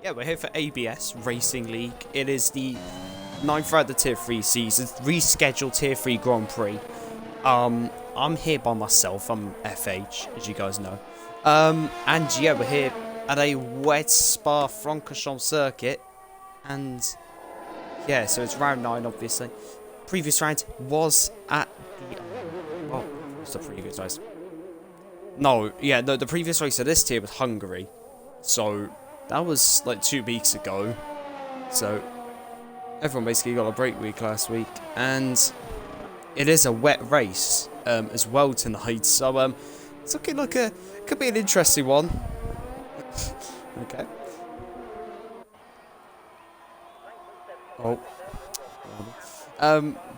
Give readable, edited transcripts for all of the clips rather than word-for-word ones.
Yeah, we're here for ABS Racing League. It is the 9th round of the Tier 3 season, rescheduled Tier 3 Grand Prix. I'm here by myself. I'm FH, as you guys know. And yeah, we're here at a wet Spa-Francorchamps circuit. And yeah, so it's round 9, obviously. Previous round was at the... oh, what's the previous race? No, yeah, the previous race of this tier was Hungary. So, that was like 2 weeks ago. So, everyone basically got a break week last week. And it is a wet race as well tonight. So, it's looking like could be an interesting one. Okay. Oh.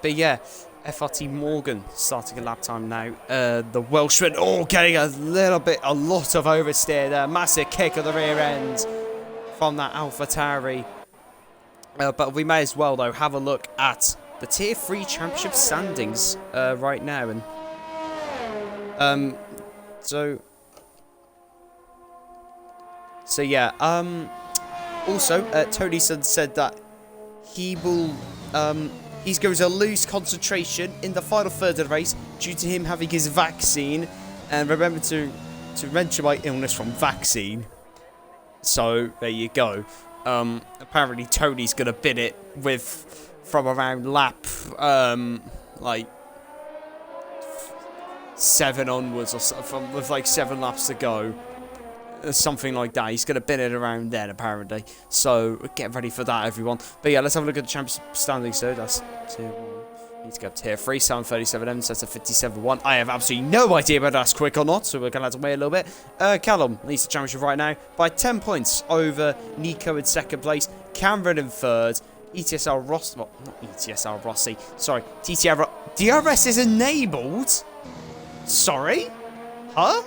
But yeah, FRT Morgan starting a lap time now. The Welshman, getting a lot of oversteer there. Massive kick of the rear end from that AlphaTauri. But we may as well, though, have a look at the Tier 3 Championship standings right now. And so yeah. Also, Tonyson said that he will he's going to lose concentration in the final third of the race due to him having his vaccine. And remember to mention my illness from vaccine. So there you go. Apparently Tony's gonna bid it from around lap like 7 onwards or something, with like 7 laps to go. Something like that. He's going to bin it around then, apparently. So, get ready for that, everyone. But yeah, let's have a look at the championship standings. So, that's Tier 1. Need to go up Tier 3, 737M, so that's a 57-1. I have absolutely no idea whether that's quick or not, so we're going to have to wait a little bit. Callum leads the championship right now by 10 points over Nico in 2nd place, Cameron in 3rd, ETSR Rossi, well, not ETSR Rossi, sorry, TTR DRS is enabled? Sorry? Huh?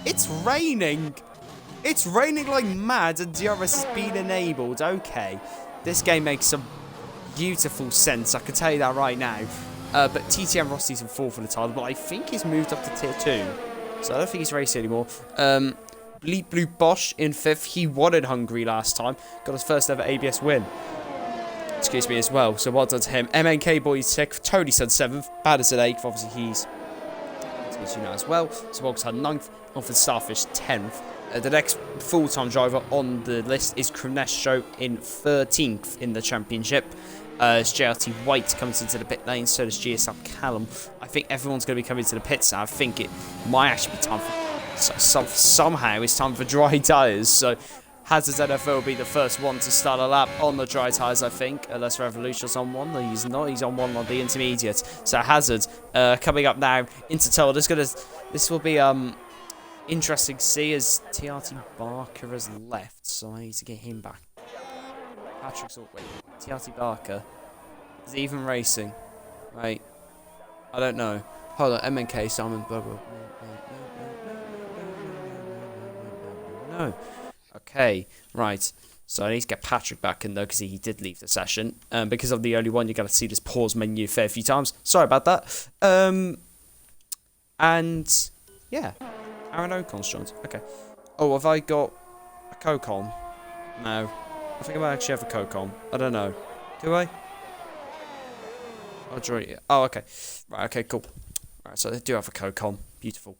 It's raining. It's raining like mad and DRS has been enabled. Okay. This game makes some beautiful sense. I can tell you that right now. But TTM Rossi's in 4th for the title, but I think he's moved up to Tier 2. So I don't think he's racing anymore. Bleep Blue Bosch in 5th. He won in Hungary last time. Got his first ever ABS win. Excuse me as well. So well done to him. MNK Boy 6th. Tony said 7th. Badders at 8th. Obviously he's... as you know as well. So Wogs had 9th. Alfred Starfish 10th. The next full-time driver on the list is Krunesho in 13th in the championship. As JRT White comes into the pit lane, so does GSL Callum. I think everyone's going to be coming to the pits now. I think it might actually be time for... somehow it's time for dry tyres. So Hazard's NFL will be the first one to start a lap on the dry tyres, I think. Unless Revolution's on one. No, he's not. He's on one on the intermediate. So Hazard coming up now into tow. This will be... interesting to see as TRT Barker has left, so I need to get him back. Patrick's all... wait, TRT Barker is he even racing? Right, I don't know. Hold on, MNK, Simon, blah, blah, no. Okay, right. So I need to get Patrick back in though, because he did leave the session. Because I'm the only one, you're going to see this pause menu a fair few times. Sorry about that. And yeah. Aaron Ocon's joined. Okay. Oh, have I got a Cocon? No. I think I might actually have a Cocon. I don't know. Do I? I'll join it. Oh, okay. Right, okay, cool. Right, so I do have a co-com. Beautiful.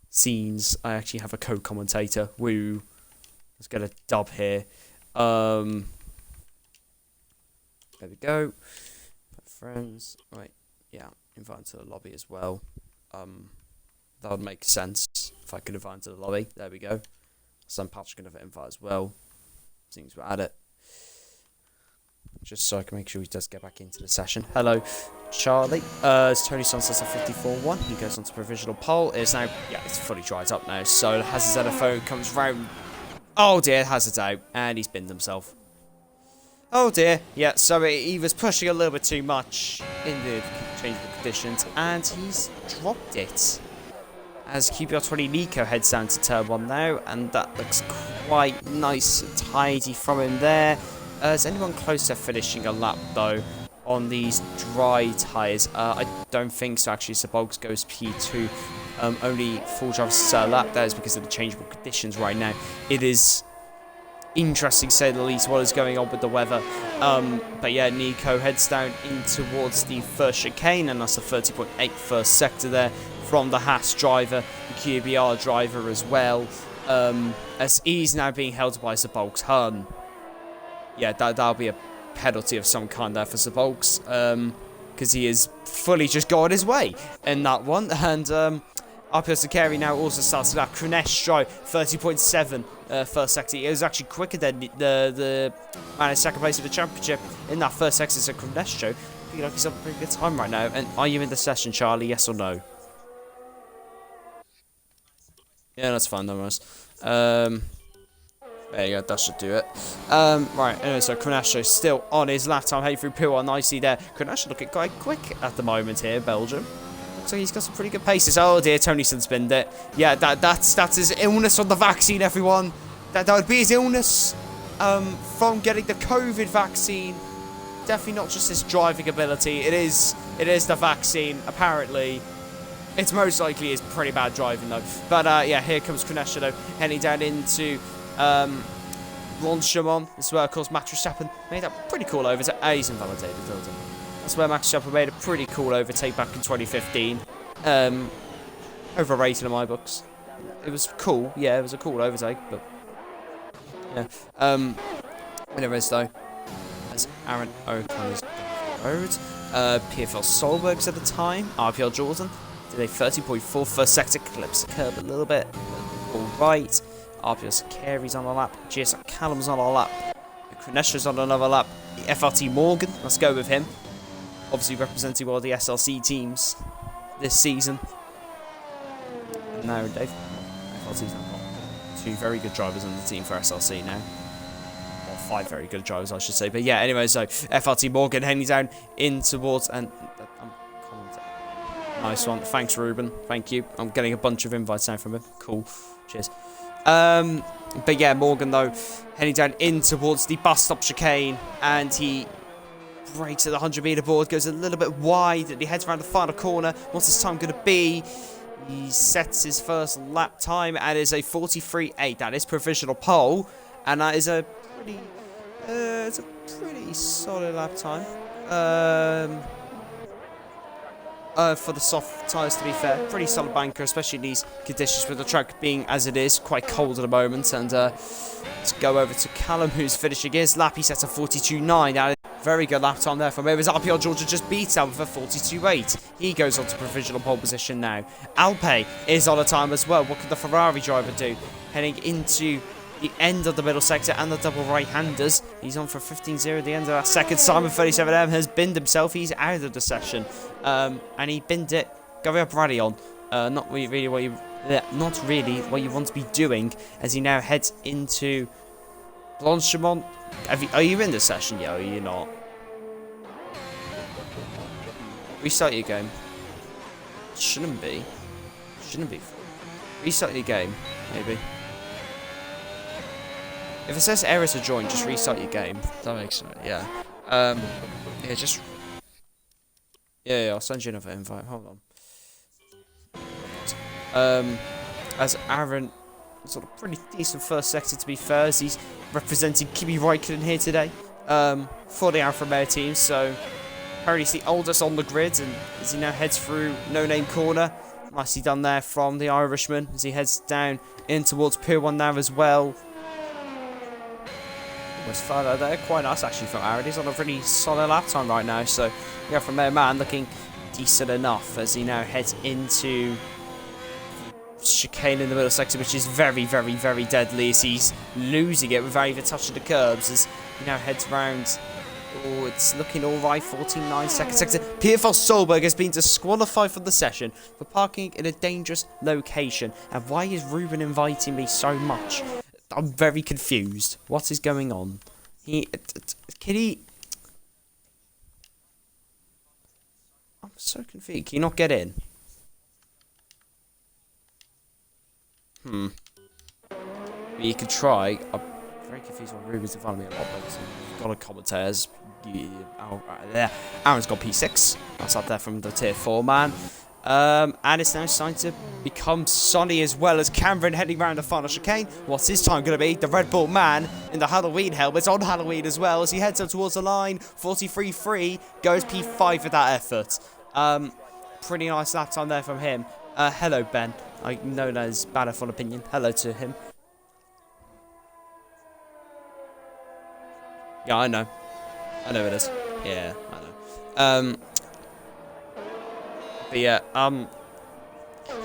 Scenes. I actually have a co-commentator. Woo. Let's get a dub here. There we go. Friends. Right. Yeah. Invite to the lobby as well. That would make sense if I could invite him to the lobby. There we go. Some Patrick can have an invite as well. Seems we're at it. Just so I can make sure he does get back into the session. Hello, Charlie. It's Tony Sunsets at 54-1. He goes on to provisional pole. It's now, yeah, it's fully dried up now. So Hazard's Xenophone comes round. Oh dear, Hazard's out. And he's binned himself. Oh dear. Yeah, so he was pushing a little bit too much in the changeable conditions. And he's dropped it. As QBR20 Nico heads down to turn 1 now, and that looks quite nice and tidy from him there. Is anyone close to finishing a lap though on these dry tyres? I don't think so actually, so Boggs goes P2. only 4 drivers per lap. That is because of the changeable conditions right now. It is interesting, to say the least, what is going on with the weather. But yeah, Nico heads down in towards the first chicane, and that's a 30.8 first sector there from the Haas driver, the QBR driver as well, as he's now being held by Zabolk's Hun. Yeah, that'll be a penalty of some kind there for Zabolk's, because he is fully just going his way in that one. And Arpio Sakari now also starts that Krunesh drive, 30.7 first sector. It was actually quicker than the man in second place of the championship in that first sector. So Krunesh show, you know, he's having a pretty good time right now. And are you in the session, Charlie? Yes or no? Yeah, that's fine, no worries. There you go, that should do it. Right, anyway, so Krunesh still on his lap time, heading through Pua nicely there. Krunesh looking quite quick at the moment here, Belgium. Looks like he's got some pretty good paces. Oh dear, Tonyson spinned it. Yeah, that's his illness on the vaccine, everyone. That would be his illness from getting the COVID vaccine. Definitely not just his driving ability. It is the vaccine, apparently. It's most likely his pretty bad driving though. But yeah, here comes Krunesh though, heading down into Blanchemont. This is where, of course, Max Verstappen made that pretty cool overtake. He's invalidated, doesn't he? That's where Max Verstappen made a pretty cool overtake back in 2015. Overrated in my books. It was cool, yeah, it was a cool overtake, but yeah. Anyways, though, as Aaron Ocon is road, PFL Solberg's at the time, RPL Jordan did a 30.4 first sector, clips the curb a little bit, all right. RPS Carey's on a lap, GS Callum's on a lap, Krunesh on another lap, the FRT Morgan, let's go with him, obviously representing one of the SLC teams this season. And now Dave, FLC's now got 2 very good drivers on the team for SLC now, or 5 very good drivers I should say, but yeah, anyway, so FRT Morgan heading down in towards, and nice one, thanks Ruben, thank you, I'm getting a bunch of invites now from him, cool, cheers. But yeah, Morgan though, heading down in towards the bus stop chicane, and he brakes at the 100-meter board, goes a little bit wide, and he heads around the final corner. What's his time going to be? He sets his first lap time, and is a 43.8. That is provisional pole, and that is a pretty, it's a pretty solid lap time. For the soft tyres, to be fair, pretty solid banker, especially in these conditions with the track being as it is, quite cold at the moment. And let's go over to Callum, who's finishing his lap. He sets a 42.9. Now, very good lap time there from him, as RPL Georgia just beats out with a 42.8. He goes on to provisional pole position now. Alpe is on a time as well. What can the Ferrari driver do? Heading into the end of the middle sector and the double right-handers. He's on for 15.0 at the end of that second. Simon 37M has binned himself. He's out of the session. And he binned it. Going up Brady on. Not really what you want to be doing, as he now heads into Blanchemont. Are you in the session yet, or are you not? Restart your game. Shouldn't be. Restart your game, maybe. If it says error to join, just restart your game. That makes sense, yeah. Yeah, just... Yeah, I'll send you another invite. Hold on. As Aaron, sort of pretty decent first sector to be fair, as he's representing Kimi Räikkönen here today, for the Alfa Romeo team. So apparently he's the oldest on the grid, and as he now heads through No Name Corner, nicely done there from the Irishman, as he heads down in towards Pier 1 now as well. Was further there, quite nice actually from Aaron. He's on a really solid lap time right now, so yeah, from there, man, looking decent enough as he now heads into chicane in the middle sector, which is very, very, very deadly, as he's losing it without even touching the curbs, as he now heads around. Oh, it's looking alright, 14.9 second sector. PFL Solberg has been disqualified from the session for parking in a dangerous location. And why is Ruben inviting me so much? I'm very confused. What is going on? Can he... I'm so confused. Can you not get in? You could try. I'm very confused why Ruben's in front of me a lot. But got a commentators. Aaron's got P6. That's up there from the tier 4 man. And it's now starting to become sunny as well as Cameron heading round the final chicane. What's his time going to be? The Red Bull man in the Halloween helmet on Halloween as well as he heads up towards the line. 43.3 goes P5 with that effort. Pretty nice lap time there from him. Hello, Ben. I know that is bad full opinion. Hello to him. Yeah, I know. I know it is. Yeah, I know. But yeah,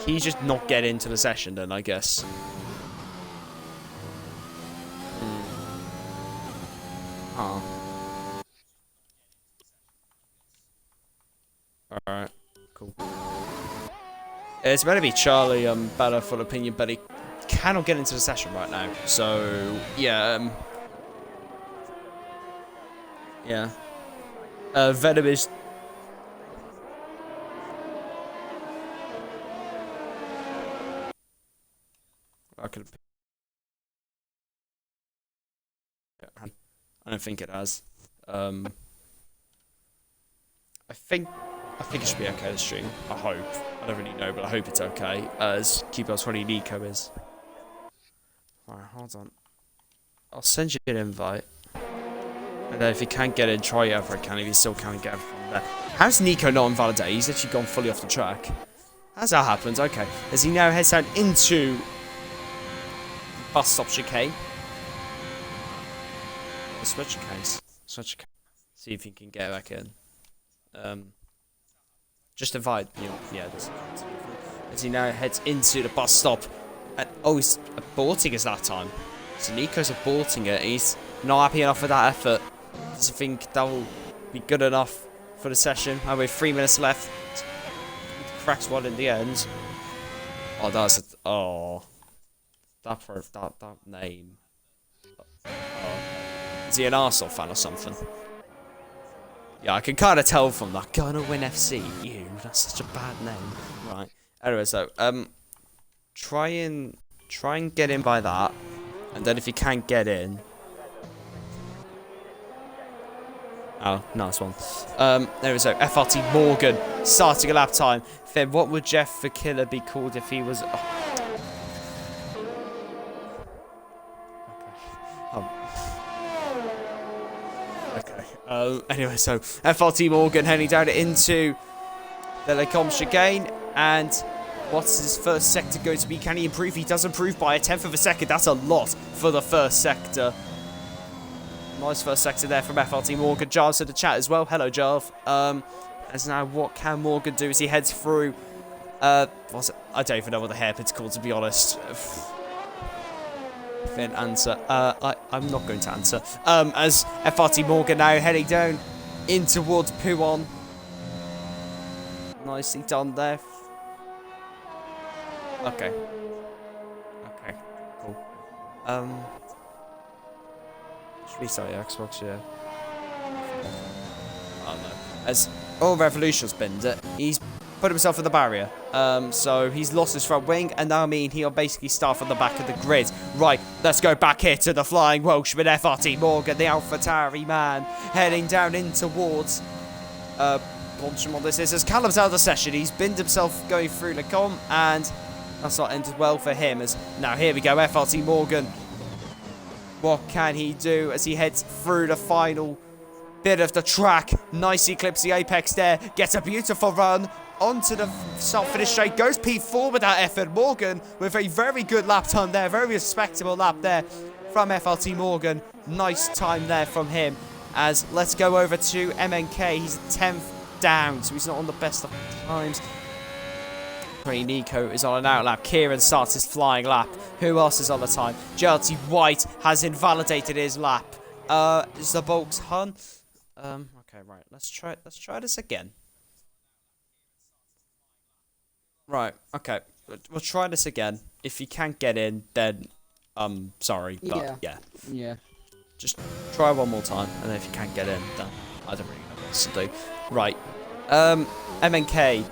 he's just not getting into the session then, I guess. Huh. Alright, cool. It's meant to be Charlie, better full opinion, but he cannot get into the session right now. So, yeah, yeah. Venom is... I could... I don't think it has. I think it should be okay to stream. I hope. I don't really know, but I hope it's okay. As QBL20 Nico is. Alright, hold on. I'll send you an invite. And then if you can't get in, try over again. If you still can't get it from there. How's Nico not invalidated? He's actually gone fully off the track. How's that happened? Okay. As he now heads down into bus stop chicane. Switch case. Switch case. See if you can get back in. Just invite you. Yeah, this. As he now heads into the bus stop. And, oh, he's aborting us that time. So Nico's aborting it. He's not happy enough with that effort. Does he think that will be good enough for the session? And with 3 minutes left, cracks one in the end. Oh, that's a, oh, that name. Oh. Is he an Arsenal fan or something? Yeah, I can kind of tell from that. Gonna win FC. Ew, that's such a bad name. Right. Anyway, so try and get in by that, and then if you can't get in. Oh, nice one. There we go. FRT Morgan starting a lap time. Then what would Jeff the Killer be called if he was? Anyway, so FRT Morgan heading down into the Lecombe chicane, and what's his first sector going to be? Can he improve? He does improve by 1/10 of a second. That's a lot for the first sector. Nice first sector there from FRT Morgan. Jarv's in the chat as well. Hello, Jarv. As now, what can Morgan do as he heads through? What's it? I don't even know what the hairpin's called, to be honest. Then answer. I'm not going to answer. As FRT Morgan now heading down in towards Puon. Nicely done there. Okay. Okay. Cool. Should we start Xbox? Yeah. Oh no. As all Revolution's binned it, he's put himself in the barrier. So he's lost his front wing, and now he'll basically start from the back of the grid. Right, let's go back here to the Flying Welshman, FRT Morgan, the AlphaTauri man, heading down in towards Boncham on this is. As Callum's out of the session, he's binned himself going through Lecombe, and that's not ended well for him. As now here we go, FRT Morgan. What can he do as he heads through the final bit of the track? Nicely clips the apex there, gets a beautiful run onto the start-finish straight, goes P4 with that effort. Morgan with a very good lap time there, very respectable lap there from FRT Morgan. Nice time there from him. As let's go over to MNK, he's 10th down, so he's not on the best of times. Nico is on an out lap. Kieran starts his flying lap. Who else is on the time? JLT White has invalidated his lap. Is the Bolts Hun? Okay, right. Let's try this again. Right, okay. We'll try this again. If you can't get in, then sorry, but yeah. Just try one more time, and then if you can't get in, then I don't really know what else to do. Right. MNK.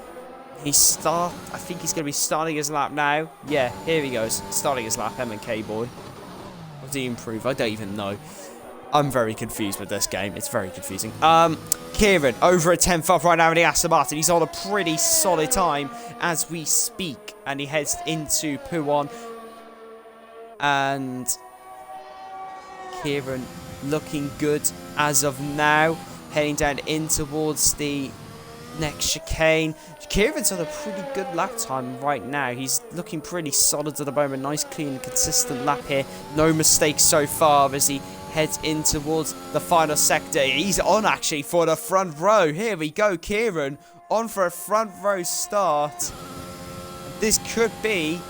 I think he's going to be starting his lap now. Yeah, here he goes. Starting his lap, MNK boy. Or did he improve? I don't even know. I'm very confused with this game. It's very confusing. Kieran, over a 10th up right now in the Aston Martin. He's on a pretty solid time as we speak. And he heads into Puon. And Kieran looking good as of now. Heading down in towards the next chicane. Kieran's on a pretty good lap time right now. He's looking pretty solid at the moment. Nice, clean, consistent lap here. No mistakes so far as he heads in towards the final sector. He's on actually for the front row. Here we go, Kieran on for a front row start. This could be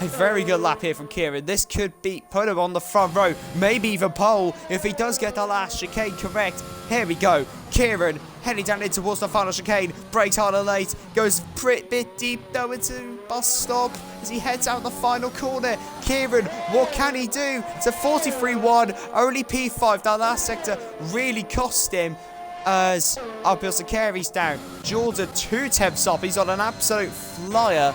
a very good lap here from Kieran. This could put him on the front row. Maybe even pole if he does get the last chicane correct. Here we go. Kieran heading down in towards the final chicane. Brakes hard and late. Goes a bit deep though into bus stop as he heads out the final corner. Kieran, what can he do? It's a 43-1. Only P5. That last sector really cost him. As uphill Sakari's down. Jordan 2 temps up. He's on an absolute flyer.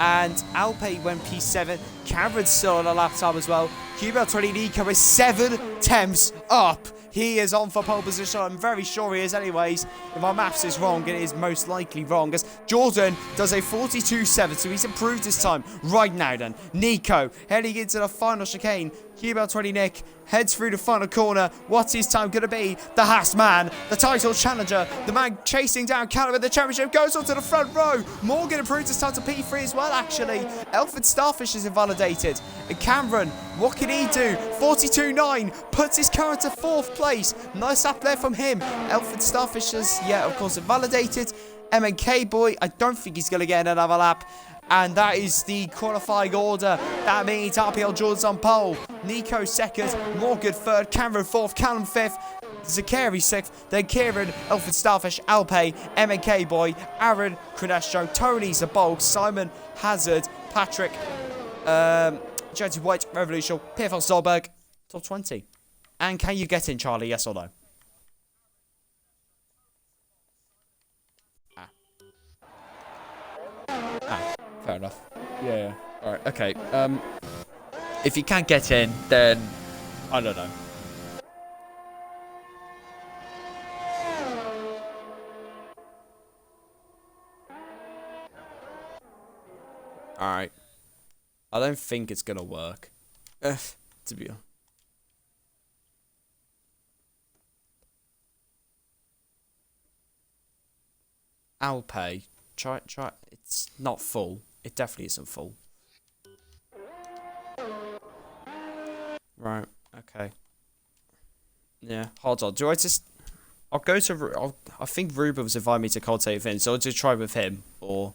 And Alpe went P7. Cameron's still on a lap time as well. QBL20 Nico is 7 temps up. He is on for pole position. I'm very sure he is anyways. If my maths is wrong, it is most likely wrong. As Jordan does a 42.7, so he's improved his time. Right now then, Nico heading into the final chicane. QBL20 Nick heads through the final corner. What's his time going to be? The Haas man, the title challenger, the man chasing down Callum in the championship, goes onto the front row. Morgan improves his time to P3 as well, actually. Elford Starfish is invalidated. And Cameron, what can he do? 42.9, puts his car into 4th place. Nice up there from him. Elford Starfish is, yeah, of course, invalidated. MNK boy, I don't think he's going to get another lap. And that is the qualifying order. That means RPL Jordan's on pole. Nico 2nd, Morgan 3rd, Cameron 4th, Callum 5th, Zakari 6th, then Kieran, Elford Starfish, Alpe, MNK Boy, Aaron, Cronestro, Tony Zabolg, Simon, Hazard, Patrick, Jesse White, Revolution, PFL Solberg, top 20. And can you get in, Charlie? Yes or no? Fair enough. Yeah. Alright, okay. If you can't get in, then I don't know. Alright. I don't think it's gonna work. To be honest. Alpe. Try. It's not full. It definitely isn't full. Right. Okay. Yeah. Hold on. Do I just... I'll go to... I think Ruben was inviting me to cultivate in, so I'll just try with him, or...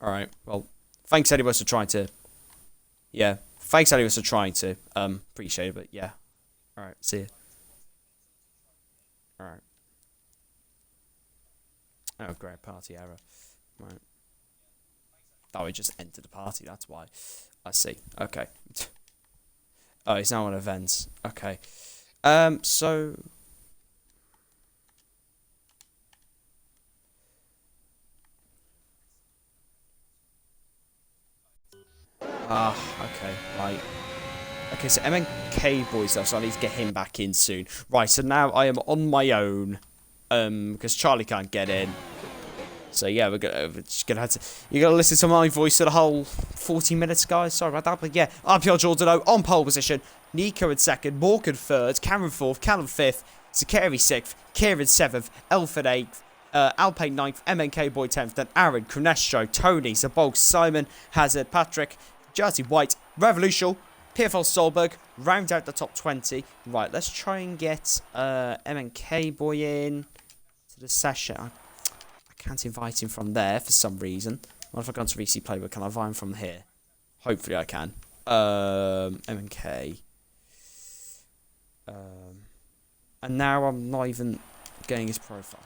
Alright. Well, thanks anyways for trying to... Yeah. Thanks anyways for trying to. Appreciate it, but yeah. Alright. See ya. Alright. Oh, great. Party error. Right. Oh, he just entered the party, that's why. I see. Okay. Oh, he's now on events. Okay. So... okay, right. Okay, so MNK boys though, so I need to get him back in soon. Right, so now I am on my own. Because Charlie can't get in. So yeah, we're just gonna have to. You gotta listen to my voice for the whole 40 minutes, guys. Sorry about that, but yeah, RPL Jordan on pole position. Nico in 2nd, Morgan 3rd, Cameron 4th, Callum 5th, Zakari 6th, Kieran 7th, Elford 8th, Alpine 9th, MNK Boy 10th, then Aaron, Cronestro, Tony, Zabolg, Simon, Hazard, Patrick, Jersey White, Revolution, PFL Solberg, round out the top 20. Right, let's try and get MNK Boy in to the session. I can't invite him from there for some reason. What if I go to VC Playbook? Can I invite him from here? Hopefully I can. MNK. And now I'm not even getting his profile.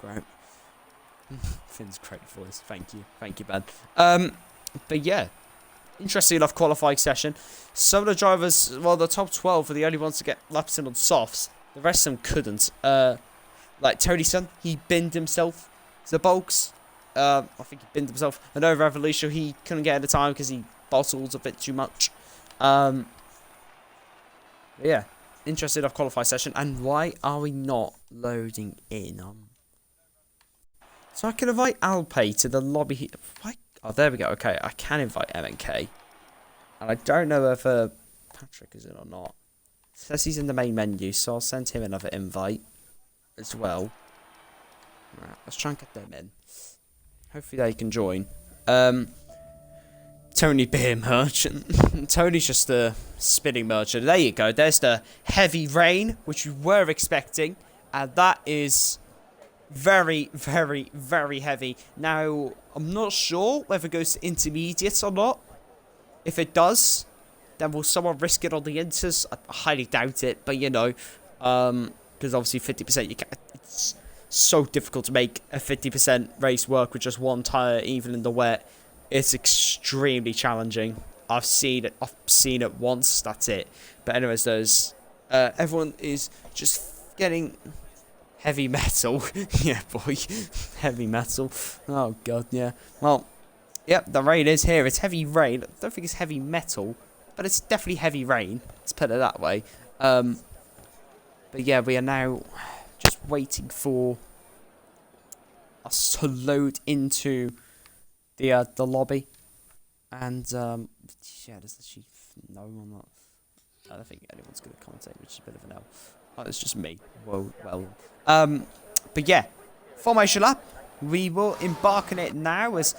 Great. Finn's great voice. Thank you. Thank you, Ben. But yeah. Interesting enough qualifying session. Some of the drivers, well, the top 12 were the only ones to get laps in on softs. The rest of them couldn't. Like Tony Son, he binned himself. The Bulks, I think he binned himself. And over Revolution, he couldn't get at the time because he bottled a bit too much. Yeah. interested of qualify session. And why are we not loading in? So I can invite Alpay to the lobby. Oh, there we go. Okay, I can invite MNK. And I don't know if Patrick is in or not. It says he's in the main menu, so I'll send him another invite as well. Right, let's try and get them in. Hopefully they can join. Tony Beer Merchant. Tony's just a spinning merchant. There you go. There's the heavy rain, which we were expecting. And that is very, very, very heavy. Now, I'm not sure whether it goes to intermediates or not. If it does, then will someone risk it on the inters? I highly doubt it, but you know, because obviously 50%, you can't, it's so difficult to make a 50% race work with just one tyre, even in the wet. It's extremely challenging. I've seen it once. That's it. But anyways, everyone is just getting heavy metal. Yeah, boy, heavy metal. Oh god, yeah. Well, yep, the rain is here. It's heavy rain. I don't think it's heavy metal, but it's definitely heavy rain. Let's put it that way. But yeah, we are now just waiting for us to load into the lobby, and yeah, does she know or not? I don't think anyone's going to commentate, which is a bit of an L. Oh, it's just me. Whoa, well. But yeah, formation lap. We will embark on it now, as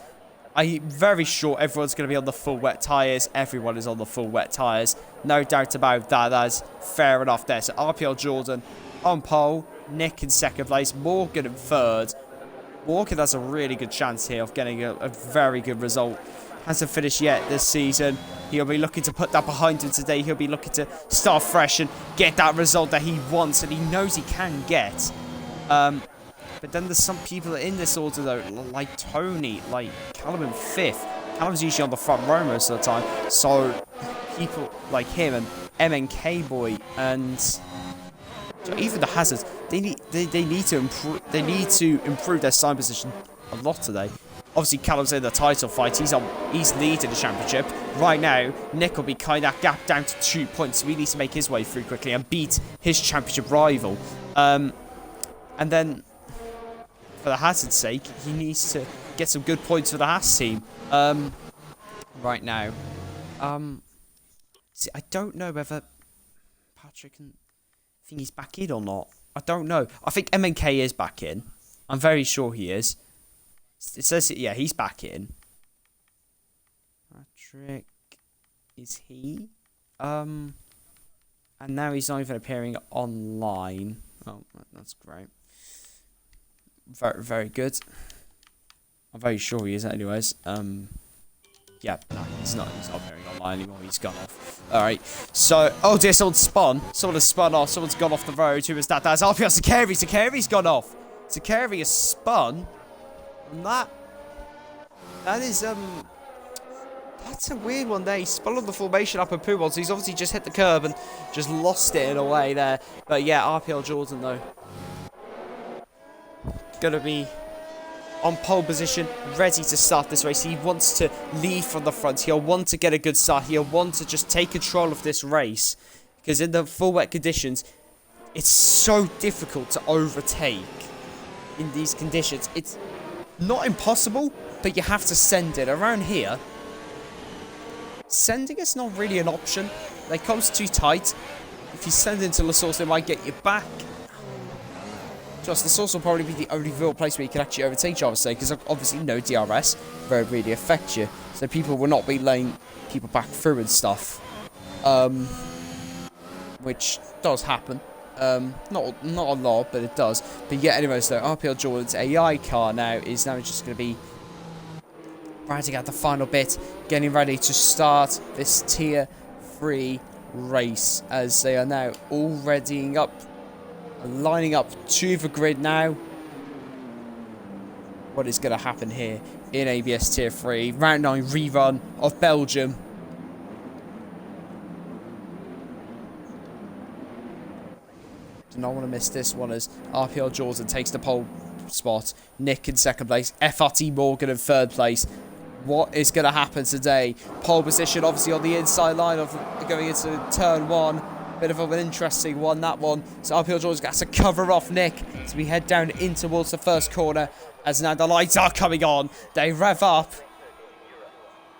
I'm very sure everyone's going to be on the full wet tyres. Everyone is on the full wet tyres. No doubt about that. That's fair enough there. So RPL Jordan on pole. Nick in second place. Morgan in third. Morgan has a really good chance here of getting a very good result. Hasn't finished yet this season. He'll be looking to put that behind him today. He'll be looking to start fresh and get that result that he wants and he knows he can get. But then there's some people in this order, though, like Tony, like Callum in fifth. Callum's usually on the front row most of the time. So people like him and MNK Boy and so even the Hazards, they need to improve their sign position a lot today. Obviously, Callum's in the title fight. He's leading the championship right now. Nick will be kind of gapped down to 2 points, so he needs to make his way through quickly and beat his championship rival. And then, for the Hazard's sake, he needs to get some good points for the Haas team. Right now, see, I don't know whether Patrick and think he's back in or not. I don't know. I think MNK is back in. I'm very sure he is. It says, yeah, he's back in. Patrick, is he? And now he's not even appearing online. Oh, that's great. Very, very good. I'm very sure he is, anyways. Yeah, no, he's not appearing online anymore. He's gone off. Alright, so, oh dear, someone spun. Someone has spun off. Someone's gone off the road. Who was that? That's RPL Sakari. Sakari's gone off. Sakari has spun. And that is, that's a weird one there. He spun on the formation up in Pooh, so he's obviously just hit the curb and just lost it in a way there. But yeah, RPL Jordan, though, gonna be on pole position, ready to start this race. He wants to lead from the front. He'll want to get a good start. He'll want to just take control of this race. Because in the full wet conditions, it's so difficult to overtake in these conditions. It's not impossible, but you have to send it. Around here, sending is not really an option. It comes too tight. If you send into La Source, it might get you back. Just the source will probably be the only real place where you can actually overtake Jarvis today, because obviously no DRS won't really affect you, so people will not be laying people back through and stuff, which does happen. Not a lot, but it does. But yeah, anyways, though, RPL Jordan's AI car now is just going to be riding out the final bit, getting ready to start this Tier 3 race, as they are now all readying up. Lining up to the grid now. What is going to happen here in ABS Tier 3? Round 9 rerun of Belgium. Do not want to miss this one, as RPL Jordan takes the pole spot. Nick in second place. FRT Morgan in third place. What is going to happen today? Pole position obviously on the inside line of going into turn 1. Bit of an interesting one, that one. So RPL Jordan's got to cover off Nick as we head down in towards the first corner. As now the lights are coming on. They rev up.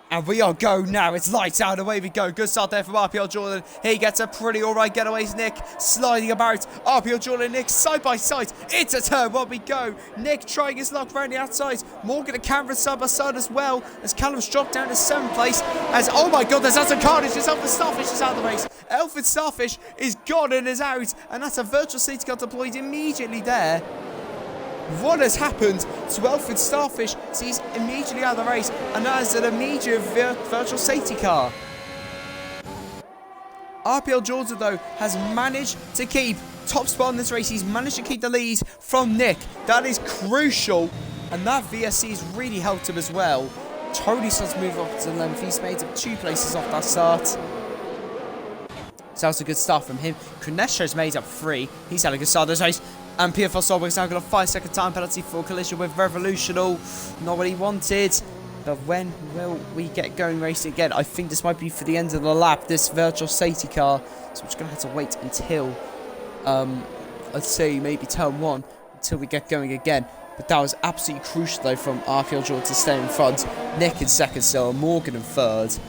And we are go now. It's lights out. Away we go. Good start there from RPL Jordan. He gets a pretty alright getaway. Nick sliding about. RPL Jordan and Nick side by side. It's a turn. One we go. Nick trying his luck around the outside. Morgan and Cameron side by side as well. As Callum's dropped down to 7th place. As, oh my god, there's some carnage. It's Elfin Starfish is out of the race. Elfin Starfish is gone and is out. And that's a virtual safety car deployed immediately there. What has happened to Elfin Starfish? So he's immediately out of the race, and that is an immediate virtual safety car. RPL Jordan, though, has managed to keep top spot in this race. He's managed to keep the lead from Nick. That is crucial, and that VSC has really helped him as well. Tony starts to move up to 11th. He's made up 2 places off that start. So that was a good start from him. Kunesho's made up 3. He's had a good start of this race. And PFL Solberg's now got a 5-second time penalty for collision with Revolutional. Not what he wanted. But when will we get going racing again? I think this might be for the end of the lap, this virtual safety car. So we're just going to have to wait until, I'd say maybe turn 1, until we get going again. But that was absolutely crucial, though, from RPL Jordan to stay in front. Nick in 2nd still, and Morgan in 3rd.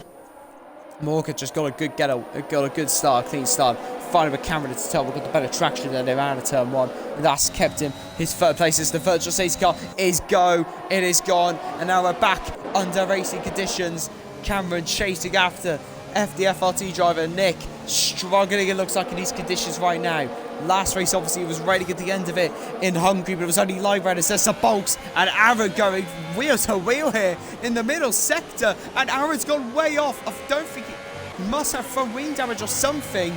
Morgan just got a good start, clean start. Finally with Cameron to tell, we've got the better traction than they're out of turn 1. And that's kept him his 3rd place as the virtual safety car is go. It is gone. And now we're back under racing conditions. Cameron chasing after FD-FRT driver Nick. Struggling, it looks like, in these conditions right now. Last race, obviously, was raining at the end of it in Hungary, but it was only live runners. There's some Bulks and Aaron going wheel to wheel here in the middle sector. And Aaron's gone way off. I don't think he must have front wing damage or something.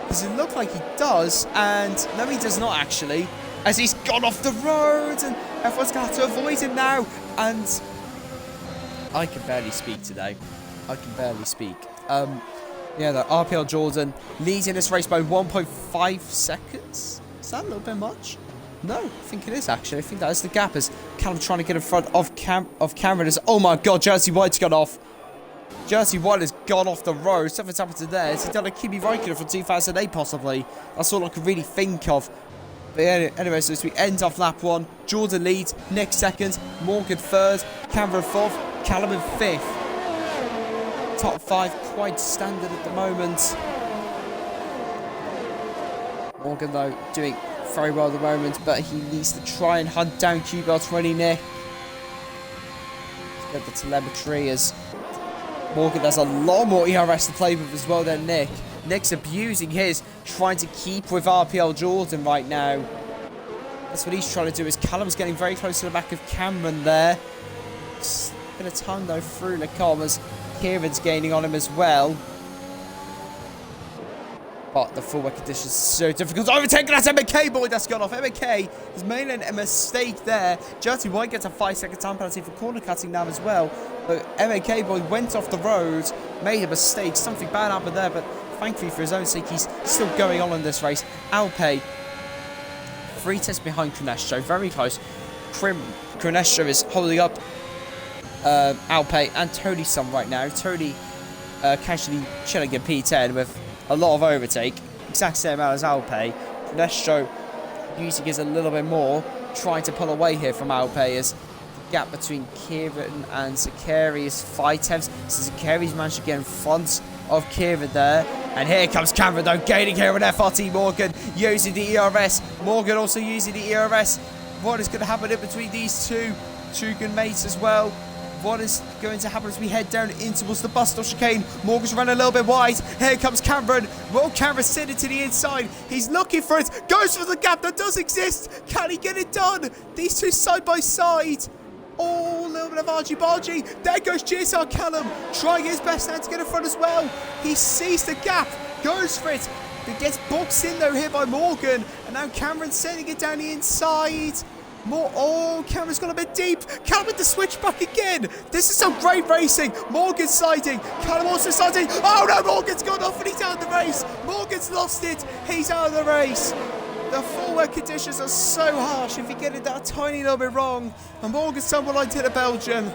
Does it look like he does? And no, he does not actually, as he's gone off the road and everyone's going to have to avoid him now. And I can barely speak today. I can barely speak. Yeah, the RPL Jordan leads in this race by 1.5 seconds. Is that a little bit much? No, I think it is actually. I think that is the gap as Callum trying to get in front of Cameron. Oh my god, Jersey White's gone off. Jersey White has gone off the road. Something's happened to there. Has he done a Kimi Räikkönen from 2008 possibly? That's all I can really think of. But anyway, so as we end off lap 1, Jordan leads, Nick 2nd, Morgan 3rd, Cameron 4th, Callum in 5th. Top 5 quite standard at the moment. Morgan, though, doing very well at the moment, but he needs to try and hunt down Q-Belt's running Nick. Let's get the telemetry as Morgan has a lot more ERS to play with as well than Nick. Nick's abusing his, trying to keep with RPL Jordan right now. That's what he's trying to do, is Callum's getting very close to the back of Cameron there. It's been a ton, though, through the commas. Kieran's gaining on him as well. But the full conditions are so difficult. Overtaken, that's MK boy that's gone off. MK has made a mistake there. Jersey White gets a 5-second time penalty for corner cutting now as well. But MK boy went off the road, made a mistake. Something bad happened there, but thankfully for his own sake, he's still going on in this race. Alpe, 3 tenths behind Cronestro, very close. Cronestro is holding up Alpe and Tony's son right now. Tony casually chilling in P10 with a lot of overtake, exact same amount as Alpe. Cronestro using his a little bit more, trying to pull away here from Alpe as the gap between Kieran and Zakari is 5 tenths. So Zakari's managed to get in front of Kieran there. And here comes Cameron though, gaining here on FRT. Morgan using the ERS. Morgan also using the ERS. What is going to happen in between these two good mates as well? What is going to happen as we head down in towards the bus stop chicane? Morgan's running a little bit wide. Here comes Cameron. Will Cameron send it to the inside? He's looking for it. Goes for the gap that does exist. Can he get it done? These two side by side. Oh, a little bit of argy-bargy. There goes GSR Callum. Trying his best now to get in front as well. He sees the gap. Goes for it. But gets boxed in though here by Morgan. And now Cameron sending it down the inside. Oh, Cameron's gone a bit deep. Callum with the switch back again. This is some great racing. Morgan siding. Callum also siding. Oh no, Morgan's gone off and he's out of the race. Morgan's lost it. He's out of the race. The forward conditions are so harsh if you get it that tiny little bit wrong. And Morgan's someone like to the Belgian.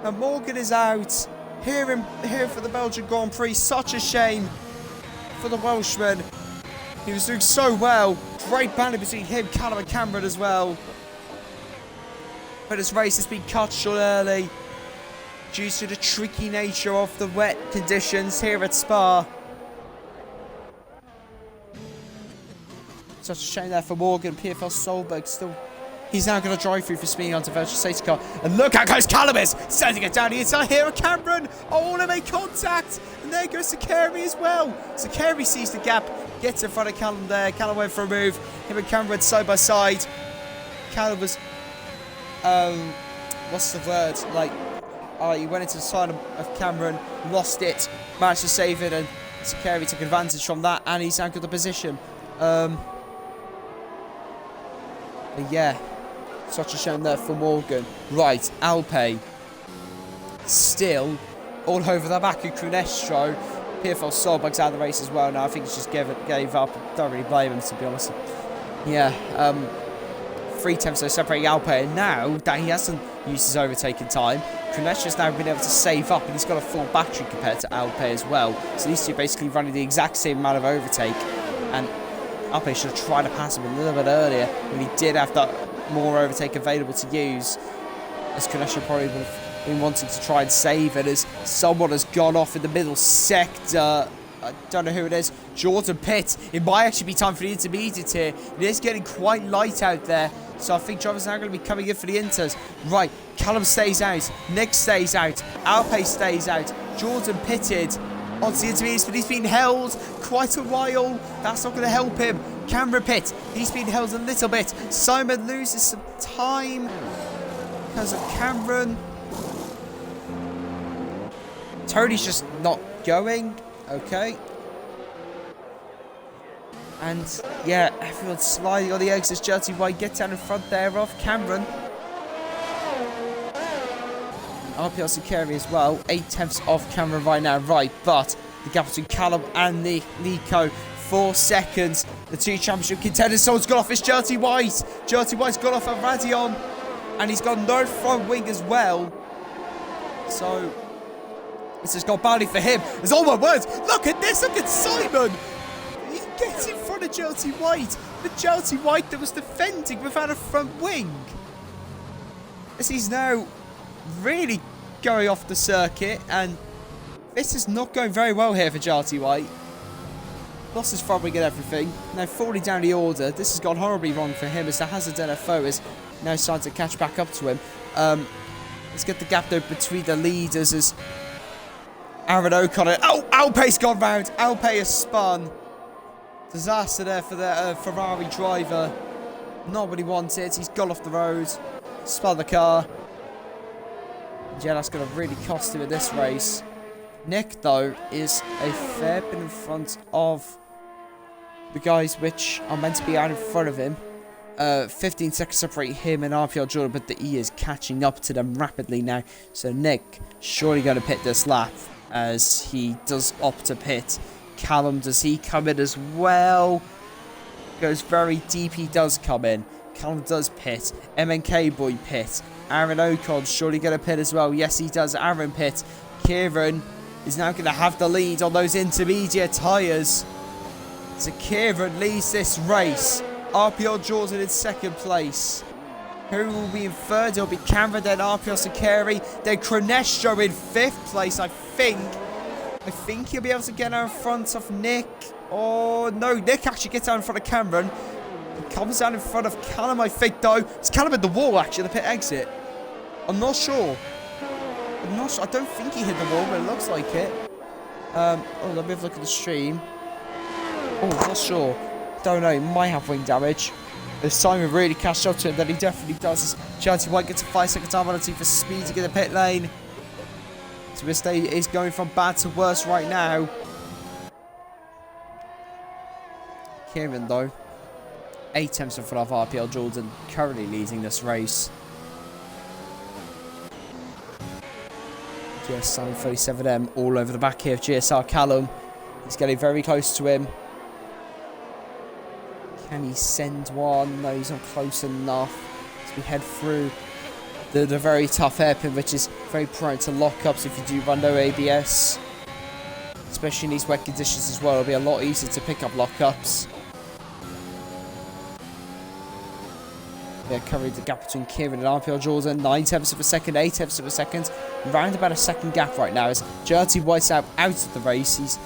And Morgan is out. Here for the Belgian Grand Prix. Such a shame for the Welshman. He was doing so well. Great battle between him, Callum and Cameron as well. But his race has been cut short early due to the tricky nature of the wet conditions here at Spa. Such a shame there for Morgan. PFL Solberg still... He's now going to drive through for speeding onto virtual safety car. And look how close Callum is. Sending it down the inside here at Cameron. Oh, they make contact. And there goes Sakari as well. Sakari sees the gap. Gets in front of Callum there. Callum went for a move. Him and Cameron side by side. Callum was... what's the word? Like... he went into the side of Cameron. Lost it. Managed to save it. And Sakari took advantage from that. And he's now got the position. But yeah. Such a shame there for Morgan. Right, Alpe. Still all over the back of Crunestro. PFL Solberg's out of the race as well now. I think he just gave up. Don't really blame him, to be honest. Yeah, 3 attempts to separate Alpe. And now that he hasn't used his overtaking time, Crunestro's now been able to save up. And he's got a full battery compared to Alpe as well. So these two are basically running the exact same amount of overtake. And Alpe should have tried to pass him a little bit earlier when he did have that more overtake available to use, as Cunestro probably would have been wanting to try and save it, as someone has gone off in the middle sector. I don't know who it is. Jordan Pitt. It might actually be time for the intermediate here. It is getting quite light out there, so I think drivers are now going to be coming in for the inters. Right, Callum stays out, Nick stays out, Alpe stays out, Jordan pitted onto the intermediates, but he's been held quite a while. That's not going to help him. Cameron Pitt, he's been held a little bit. Simon loses some time because of Cameron. Tony's just not going. Okay. And yeah, everyone's sliding on the exits. Jersey White gets down in front there of Cameron. RPL Sakari as well. 8/10 off Cameron right now. Right, but the gap between Callum and Nico, 4 seconds. The 2 championship contenders. Someone's got off. It's Jersey White. Jersey White's got off at Radion. And he's got no front wing as well. So this has got badly for him. There's all my words. Look at this. Look at Simon. He gets in front of Jersey White. But Jersey White that was defending without a front wing. As he's now really going off the circuit, and this is not going very well here for Jersey White. Lost his front wing and everything. Now falling down the order. This has gone horribly wrong for him, as the Hazard NFO is now starting to catch back up to him. Let's get the gap though between the leaders as Aaron O'Connor. Oh, Alpe's gone round. Alpe has spun. Disaster there for the Ferrari driver. Not what he wanted. He's got off the road. Spun the car. Yeah, that's going to really cost him in this race. Nick, though, is a fair bit in front of the guys which are meant to be out in front of him. 15 seconds separate him and RPL Jordan, but the E is catching up to them rapidly now. So Nick surely going to pit this lap as he does opt to pit. Callum, does he come in as well? Goes very deep, he does come in. Callum does pit. MNK boy pit. Aaron Ocon surely going to pit as well. Yes, he does. Aaron pit. Kieran is now going to have the lead on those intermediate tyres. So Kieran leads this race. RPL Jordan in 2nd place. Who will be in 3rd? It'll be Cameron, then RPL Sakari, then Cronestro in 5th place, I think. I think he'll be able to get out in front of Nick. Oh, no. Nick actually gets out in front of Cameron. He comes down in front of Callum, I think, though. It's Callum at the wall, actually, the pit exit. I'm not sure. I don't think he hit the wall, but it looks like it. Oh, let me have a look at the stream. Oh, not sure. Don't know. He might have wing damage. If Simon really cashed up to him, then he definitely does. Jersey White gets a 5-second time penalty for speeding in the pit lane. So this day is going from bad to worse right now. Kieran, though, 8 attempts in front of RPL Jordan, currently leading this race. GSR 37M all over the back here of GSR Callum. He's getting very close to him. Can he send one? No, he's not close enough. As we head through the very tough hairpin, which is very prone to lockups if you do run no ABS. Especially in these wet conditions as well, it'll be a lot easier to pick up lockups. Yeah, covering the gap between Kieran and RPL Jordan. 9 tenths of a second, 8 tenths of a second. Round about a second gap right now as Gertie Whiteout out of the race. He's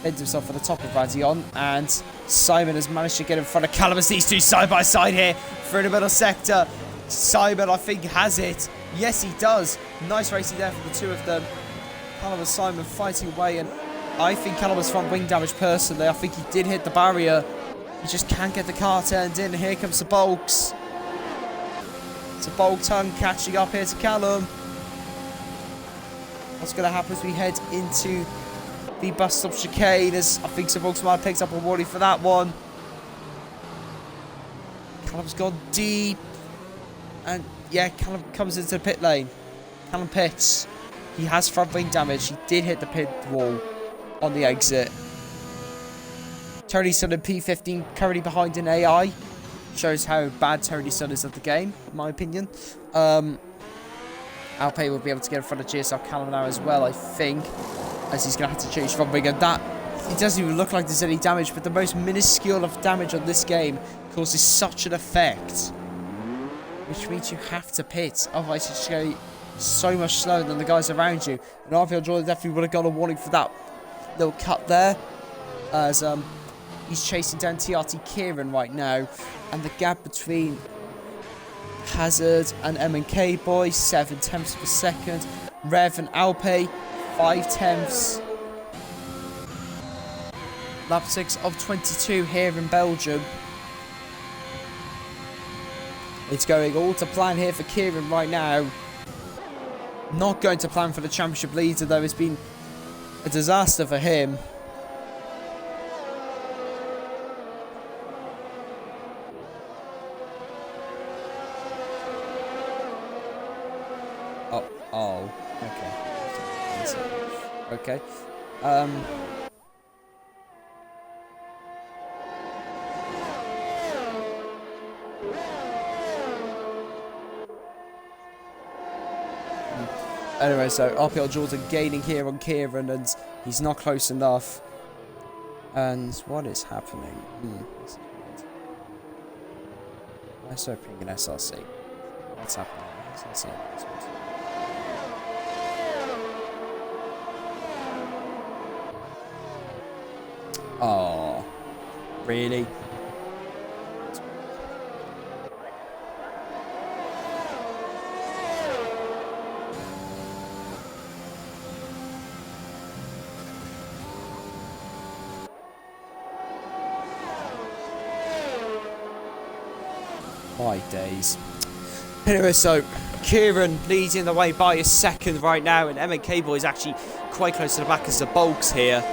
pinned himself at the top of Radion. And Simon has managed to get in front of Callum as these two side by side here through the middle sector. Simon, I think, has it. Yes, he does. Nice racing there for the two of them. Callum and Simon fighting away. And I think Callum has front wing damage personally. I think he did hit the barrier. He just can't get the car turned in. Here comes the Bulks. It's a Bulk tongue catching up here to Callum. What's going to happen as we head into the bus stop chicane? As I think Sir Bulks might have picked up a warning for that one. Callum's gone deep. And yeah, Callum comes into the pit lane. Callum pits. He has front wing damage. He did hit the pit wall on the exit. Tony Sun and P15 currently behind in AI. Shows how bad Tony Sun is at the game, in my opinion. Alpay will be able to get in front of GSR Callum now as well, I think. As he's going to have to change front wing. And that, it doesn't even look like there's any damage. But the most minuscule of damage on this game causes such an effect. Which means you have to pit. Otherwise you just go so much slower than the guys around you. And RPL Jordan definitely would have got a warning for that little cut there. As he's chasing down TRT Kieran right now. And the gap between Hazard and M&K Boy, 7 tenths per second. Rev and Alpe, 5 tenths. Lap 6 of 22 here in Belgium. It's going all to plan here for Kieran right now. Not going to plan for the championship leader, though. It's been a disaster for him. Oh, okay. Okay. Anyway, so RPL Jordan gaining here on Kieran, and he's not close enough. And what is happening? This is weird. Why is there ping an SRC? What's happening? SRC. Oh, really? My days. Anyway, so Kieran leading the way by a second right now, and M&K Boy is actually quite close to the back as the Bulks here.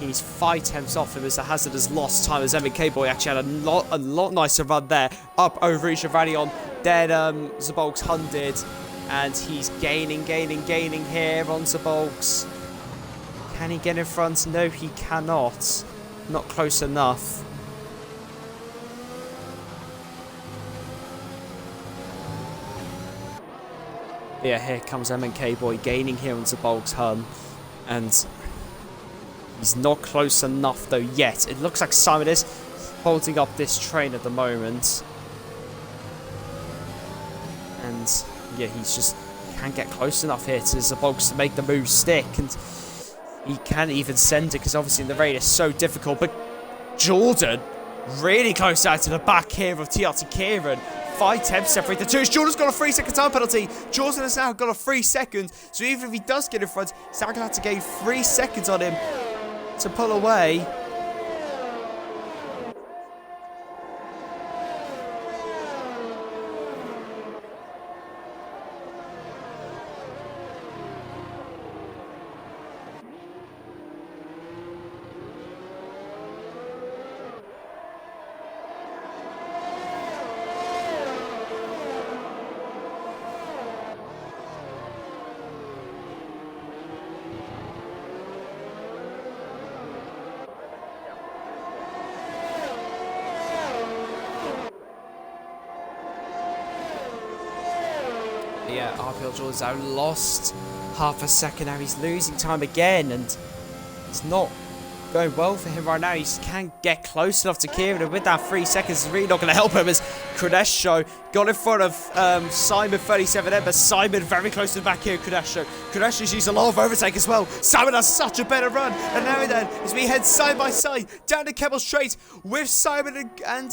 He's 5 tenths off him as the Hazard has lost time, as M&K Boy actually had a lot nicer run there. Up over each of Radion. Then Zabolk's 100. And he's gaining here on Zabolk's. Can he get in front? No, he cannot. Not close enough. Yeah, here comes M&K Boy gaining here on Zabolk's hum. And he's not close enough though yet. It looks like Simon is holding up this train at the moment. And yeah, he's just can't get close enough here to Zabolk's to make the move stick. And he can't even send it because obviously the raid is so difficult. But Jordan really close out to the back here of TRT Kieran. 5 tenths separate the two. Jordan's got a 3-second time penalty. Jordan has now got a 3 seconds. So even if he does get in front, he's now going to have to gain 3 seconds on him to pull away. Yeah, RPL Jordan's now lost half a second. Now he's losing time again, and it's not going well for him right now. He can't get close enough to Kieran, and with that 3 seconds, it's really not going to help him as Kradesho got in front of Simon 37 there, but Simon very close to the back here. Kradesho's used a lot of overtake as well. Simon has such a better run, and now then, as we head side by side down the Kemmel Straight with Simon and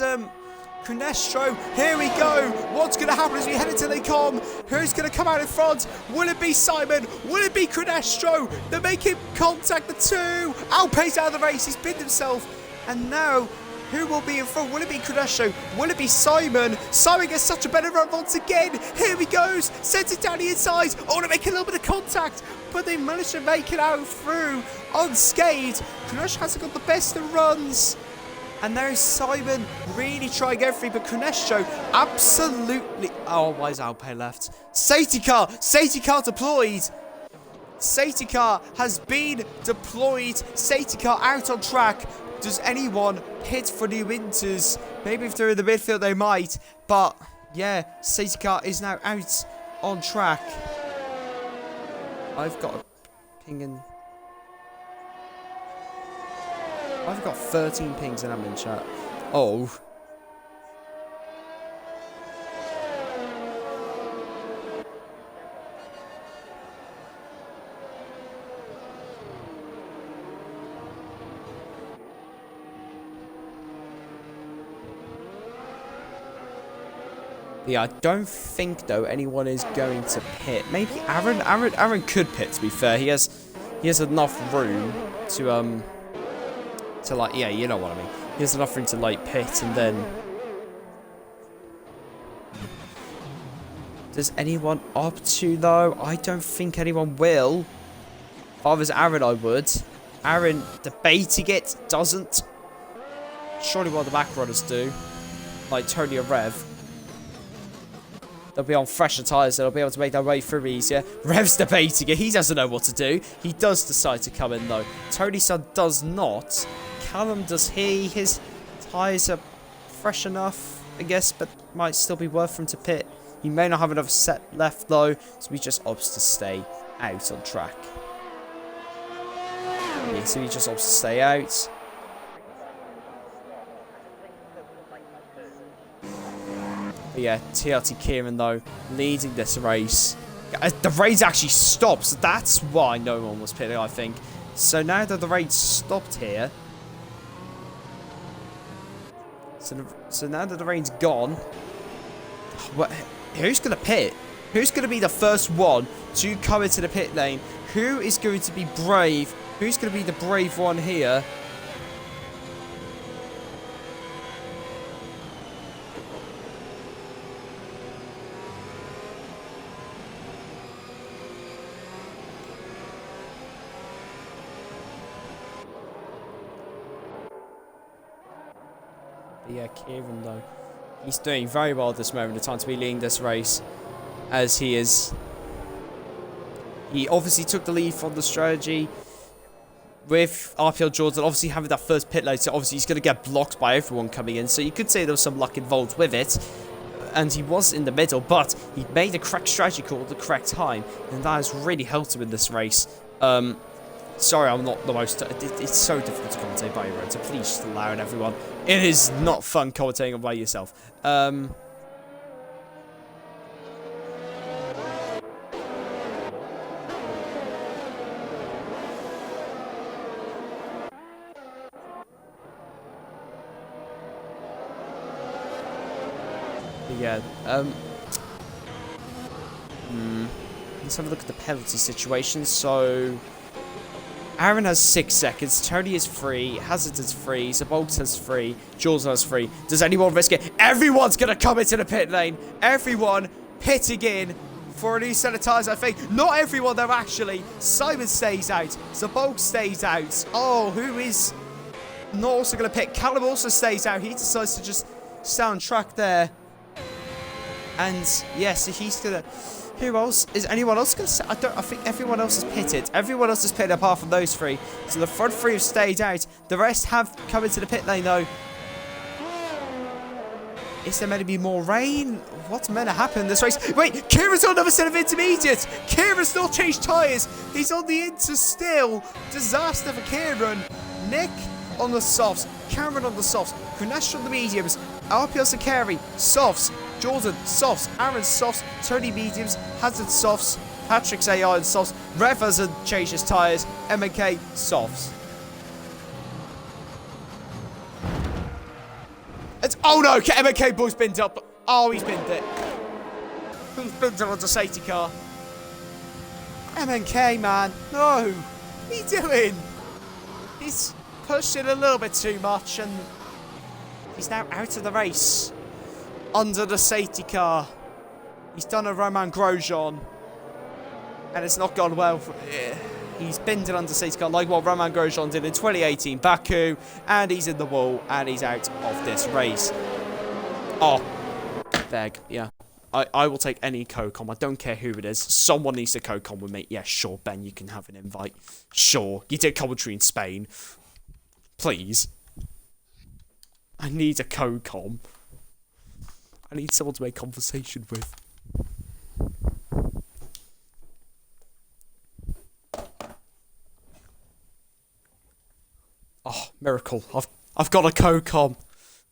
Kradesho, here we go. What's going to happen as we head into Lacombe? Who's going to come out in front? Will it be Simon? Will it be Kradesho? They're making contact, the two. Alpe's out of the race. He's pinned himself. And now, who will be in front? Will it be Kradesho? Will it be Simon? Simon gets such a better run once again. Here he goes. Sends it down the inside. Oh, to make a little bit of contact. But they managed to make it out through unscathed. Kradesho hasn't got the best of runs. And there's Simon really trying to go free, but Kradesho absolutely... Oh, why is Alpe left? Safety car deployed. Safety car has been deployed. Safety car out on track. Does anyone hit for New Winters? Maybe if they're in the midfield, they might. But, yeah, safety car is now out on track. I've got a ping in... I've got 13 pings and I'm in chat. Oh. Yeah, I don't think though anyone is going to pit. Maybe Aaron could pit, to be fair. He has enough room to like, yeah, you know what I mean. He has enough room to like pit, and then does anyone opt to though? I don't think anyone will. If I was Aaron, I would. Aaron debating it, doesn't. Surely one of the back runners do, like Tony and Rev. They'll be on fresher tyres, so they'll be able to make their way through easier. Rev's debating it. He doesn't know what to do. He does decide to come in, though. Tony's son does not. Callum, does he? His tyres are fresh enough, I guess, but might still be worth him to pit. He may not have another set left, though, so he just opts to stay out on track. Yeah, so he just opts to stay out. But yeah, TRT Kieran, though, leading this race. The race actually stopped, so that's why no one was pitting, I think. So now that the race stopped here... So now that the rain's gone... Who's going to pit? Who's going to be the first one to come into the pit lane? Who is going to be brave? Who's going to be the brave one here? But yeah, Kieran though, he's doing very well at this moment of time to be leading this race, as he is. He obviously took the lead from the strategy with RPL Jordan obviously having that first pit lane, so obviously he's going to get blocked by everyone coming in, so you could say there was some luck involved with it, and he was in the middle, but he made the correct strategy call at the correct time, and that has really helped him in this race. Sorry, I'm not the most... It's so difficult to commentate by your own, so please just allow it, everyone. It is not fun commentating by yourself. Yeah, let's have a look at the penalty situation. So... Aaron has 6 seconds, Tony is free, Hazard is free, Zabolts is free, Jules is free. Does anyone risk it? Everyone's going to come into the pit lane. Everyone pitting in for a new set of tyres, I think. Not everyone, though, actually. Simon stays out. Zabolts stays out. Oh, who is not also going to pit? Callum also stays out. He decides to just stay on track there. And, yeah, so he's going to... Who else? Is anyone else going to... I think everyone else is pitted. Everyone else is pitted apart from those three. So the front three have stayed out. The rest have come into the pit lane, though. Is there meant to be more rain? What's meant to happen in this race? Wait, Kieran's on another set of intermediates. Kieran still changed tyres. He's on the inter still. Disaster for Kieran. Nick on the softs, Cameron on the softs, Kunesh on the mediums, RPL Sakari, softs, Jordan, softs, Aaron, softs, Tony, mediums, Hazard, softs, Patrick's AI and softs, Rev hasn't changed his tyres, MK, softs. Oh no, MK boy's binned up. Oh, he's binned it. He's binned it onto safety car. MK, man. No. What are you doing? He's pushed it a little bit too much and he's now out of the race. Under the safety car. He's done a Romain Grosjean. And it's not gone well. He's binned it under safety car like what Romain Grosjean did in 2018 Baku. And he's in the wall and he's out of this race. Oh. Beg. Yeah. I will take any co-com. I don't care who it is. Someone needs to co-com with me. Yeah, sure, Ben, you can have an invite. Sure. You did commentary in Spain. Please. I need a co-com. I need someone to make conversation with. Oh, miracle. I've got a co-com.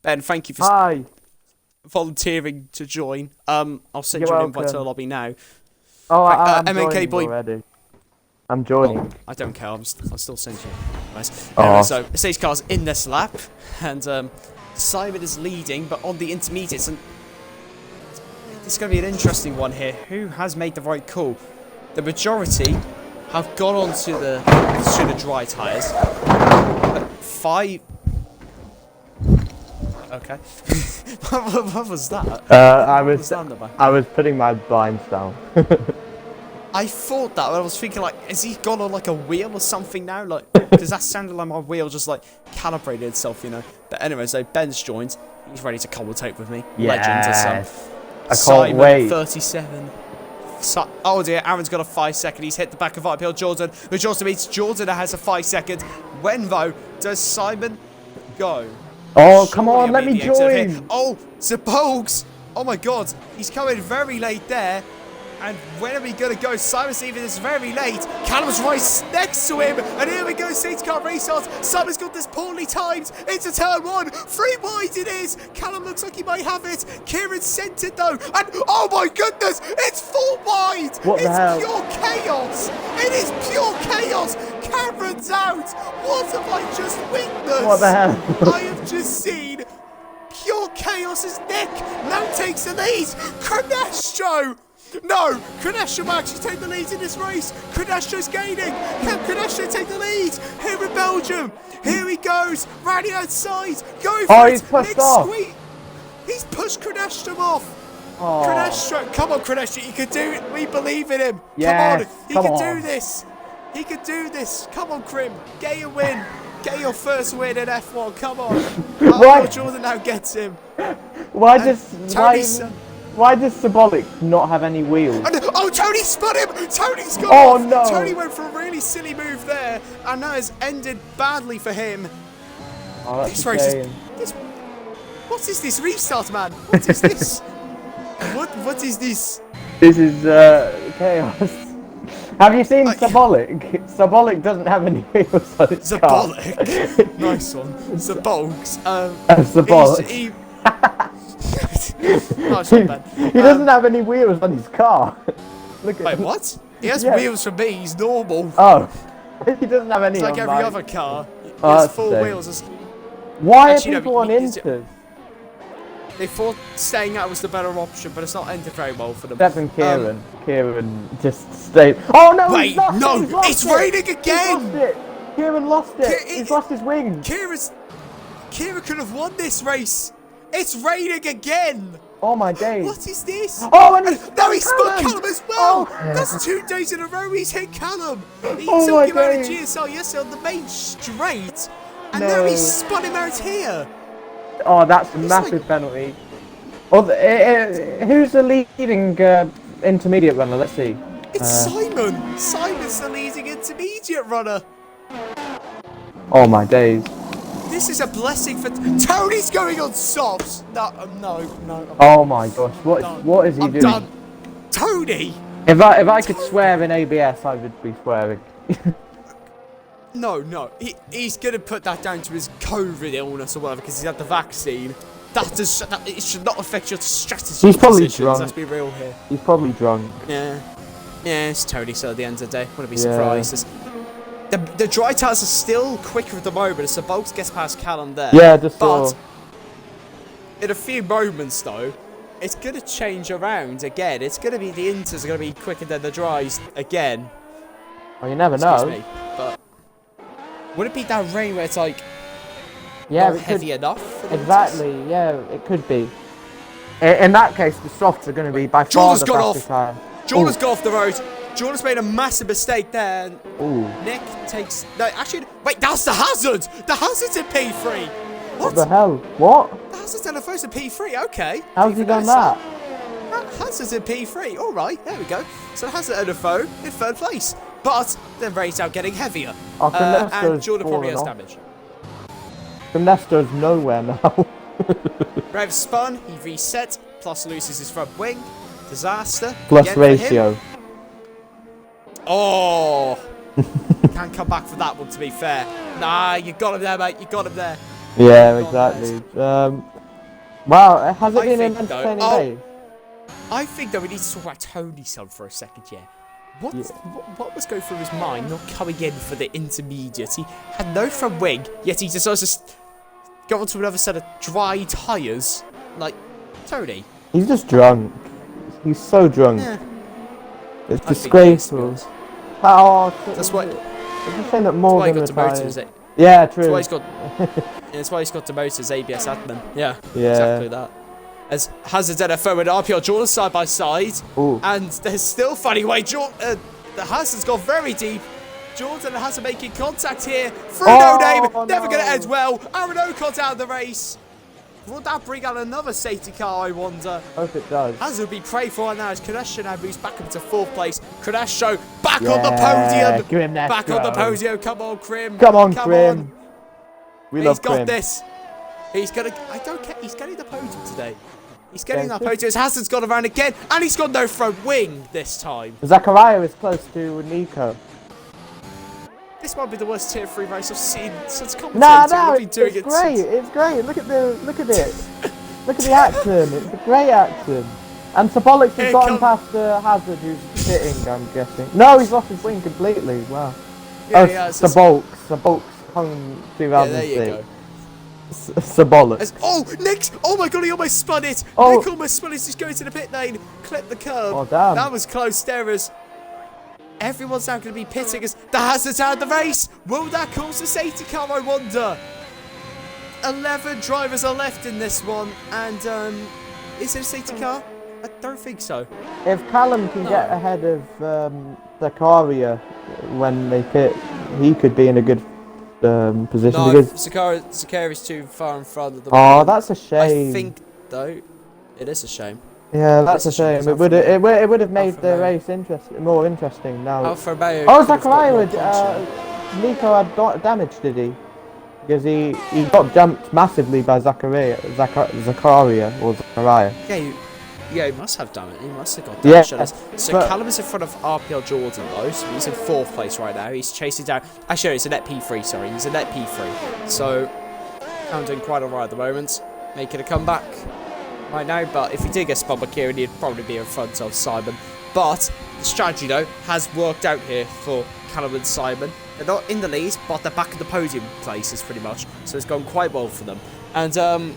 Ben, thank you for volunteering to join. I'll send you an invite to the lobby now. Oh, I'm MNK joining boy. already. I'm joining. Oh, I don't care. I'll still send you. Nice. Oh. Anyway, so stage car's in this lap, and Simon is leading, but on the intermediates, and it's going to be an interesting one here. Who has made the right call? The majority have gone on to the dry tyres. 5. Okay. what was that? I was putting my blinds down. I thought that, but I was thinking, like, has he gone on like a wheel or something now? Like, because that sounded like my wheel just like calibrated itself, you know. But anyway, so Ben's joined. He's ready to commentate with me. Yes. Legend. I can't Simon, wait. 37. Oh dear, Aaron's got a 5 second. He's hit the back of IPL Jordan, which also means Jordan has a 5 second. When though does Simon go? Oh, come on, let me join. Oh, Zabogs. Oh my god, he's coming very late there. And when are we going to go? Simon's leaving this very late. Callum's right next to him. And here we go, safety car restart. Simon's got this poorly timed into turn 1. 3 wide it is. Callum looks like he might have it. Kieran sent it though. And oh my goodness, it's 4 wide. What the hell? It's pure chaos. It is pure chaos. Cameron's out. What have I just witnessed? What the hell? I have just seen pure chaos as Nick now takes the lead. Cronestro. No, Cronestro might actually take the lead in this race. Cronestro's gaining. Can Cronestro take the lead here in Belgium? Here he goes, right outside. Go for it. He's pushed Nick off. He's pushed Cronestro off. Oh. Cronestro, come on, Cronestro, you can do it. We believe in him. Yes, come on, he can do this. He can do this. Come on, Crim, get your win. Get your first win in F1. Come on. Oh, Jordan now gets him. Why does Symbolic not have any wheels? Oh, Tony spun him! Tony's gone off. No! Tony went for a really silly move there, and that has ended badly for him. Oh, that's this race is... What is this restart, man? What is this? What is this? This is chaos. Have you seen Symbolic? Symbolic doesn't have any wheels on his car. Symbolic. Nice one. Symbolics. Symbolic. Nice one, Ben. He doesn't have any wheels on his car. Look at Wait, him. what? He has wheels for me. He's normal. Oh, he doesn't have any. It's like on every other car. He Oh, has that's 4 sick. wheels. Why Actually, are people no, on Inters? They thought staying out was the better option, but it's not ended very well for them. Except for Kieran. Kieran just stayed. Oh no! Wait, he's lost no! it, he's lost It's it. raining again! He's lost it. Kieran lost it. He's lost his wings. Kieran could have won this race. It's raining again. Oh my days! What is this? Oh, and no, he spun Callum as well. Oh. That's 2 days in a row he's hit Callum. He Oh took my him out of days. GSL yesterday on the main straight, and No. now he's spun him out here. Oh, that's a massive penalty. Oh, who's the leading intermediate runner? Let's see. It's Simon. Simon's the leading intermediate runner. Oh my days! This is a blessing for Tony's going on softs. No. Oh my gosh! What is he doing? Done. Tony. If I could swear in ABS, I would be swearing. No. He's going to put that down to his COVID illness or whatever because he's had the vaccine. It should not affect your strategy. He's probably decisions, drunk. Let's be real here. He's probably drunk. Yeah, it's Tony. So at the end of the day, wouldn't be surprised. The dry tires are still quicker at the moment, so Bolts gets past Callum there. Yeah, but in a few moments though, it's going to change around again. It's going to be the Inters are going to be quicker than the dries again. Well, you never Excuse know. me, but would it be that rain where it's like Yeah, not heavy enough? Exactly. Yeah, it could be. In that case, the softs are going to be by far Jordan's the got fastest off. time. Jordan's got off the road. Jordan's made a massive mistake there. Ooh. Nick takes... No, actually... Wait, that's the hazard! The hazard's in P3! What the hell? What? The hazard's in the first in P3, okay. How's he done that? Hazard's in P3, alright, there we go. So the hazard and a foe in third place. But the race out getting heavier. And Jordan probably has damage. Nesto's nowhere now. Rev spun, he reset, plus loses his front wing. Disaster. Plus ratio. Oh! Can't come back for that one, to be fair. Nah, you got him there, mate. You got him there. Yeah, exactly. Wow, has it been an entertaining day? I think that we need to talk about Tony's son for a second, yeah. What was going through his mind not coming in for the intermediate? He had no front wing, yet he decides to go on to another set of dry tyres. Like, Tony. He's just drunk. He's so drunk. Yeah. It's disgraceful. That's why. It's a shame that more he got demoted, is it? Yeah, true. That's why he's got. That's why he's got demoted as ABS admin. Yeah. Exactly that. As Hazard and FO and RPR Jordan side by side. Ooh. And there's still funny way. The Hazard's gone very deep. Jordan and Hazard making contact here. Through no name. Never going to end well. Aaron Ocott out of the race. Will that bring out another safety car, I wonder? Hope it does. Hazard will be prayed for now as Kadesh now moves back up to fourth place. Kadesh show back on the podium. Grim back on the podium. Come on, Krim. Come on, Krim. We love Krim. He's got this. He's gonna. I don't care. He's getting the podium today. He's getting that podium. Hazard's gone around again, and he's got no front wing this time. Zachariah is close to Nico. This might be the worst tier 3 race I've seen since commentating. No, it's great. It's great. Look at it. Look at the action. It's a great action. And Sapolix has gotten past Hazard, who's sitting, I'm guessing. No, he's lost his wing completely. Wow. Yeah, Sabolx hung 2006. Yeah, there you go. Sabolix. Oh, Nick! Oh my god, he almost spun it! Nick almost spun it, he's going to the pit lane. Clip the curb. Oh, damn. That was close, Derers. Everyone's now going to be pitting as the Hazard's out of the race. Will that cause a safety car, I wonder? 11 drivers are left in this one. And, is it a safety car? I don't think so. If Callum can get ahead of Zakaria when they pit, he could be in a good position. No, because Zakaria's too far in front of the moment. Oh, that's a shame. I think, though, it is a shame. Yeah, that's a shame. It would have made the race more interesting now. Alfa Romeo. Oh, Zachariah, Nico had damage, did he? Because he got jumped massively by Zachariah or Zachariah. Yeah, he must have done it. He must have got damage. Yeah, so Callum is in front of RPL Jordan though, so he's in 4th place right now. He's chasing down. Actually, it's a net P3. Sorry, he's a net P3. So I'm doing quite alright at the moment, making a comeback right now, but if he did get spun by Kieran, he'd probably be in front of Simon. But the strategy, though, has worked out here for Callum and Simon. They're not in the lead, but they're back at the podium places, pretty much. So it's gone quite well for them. And the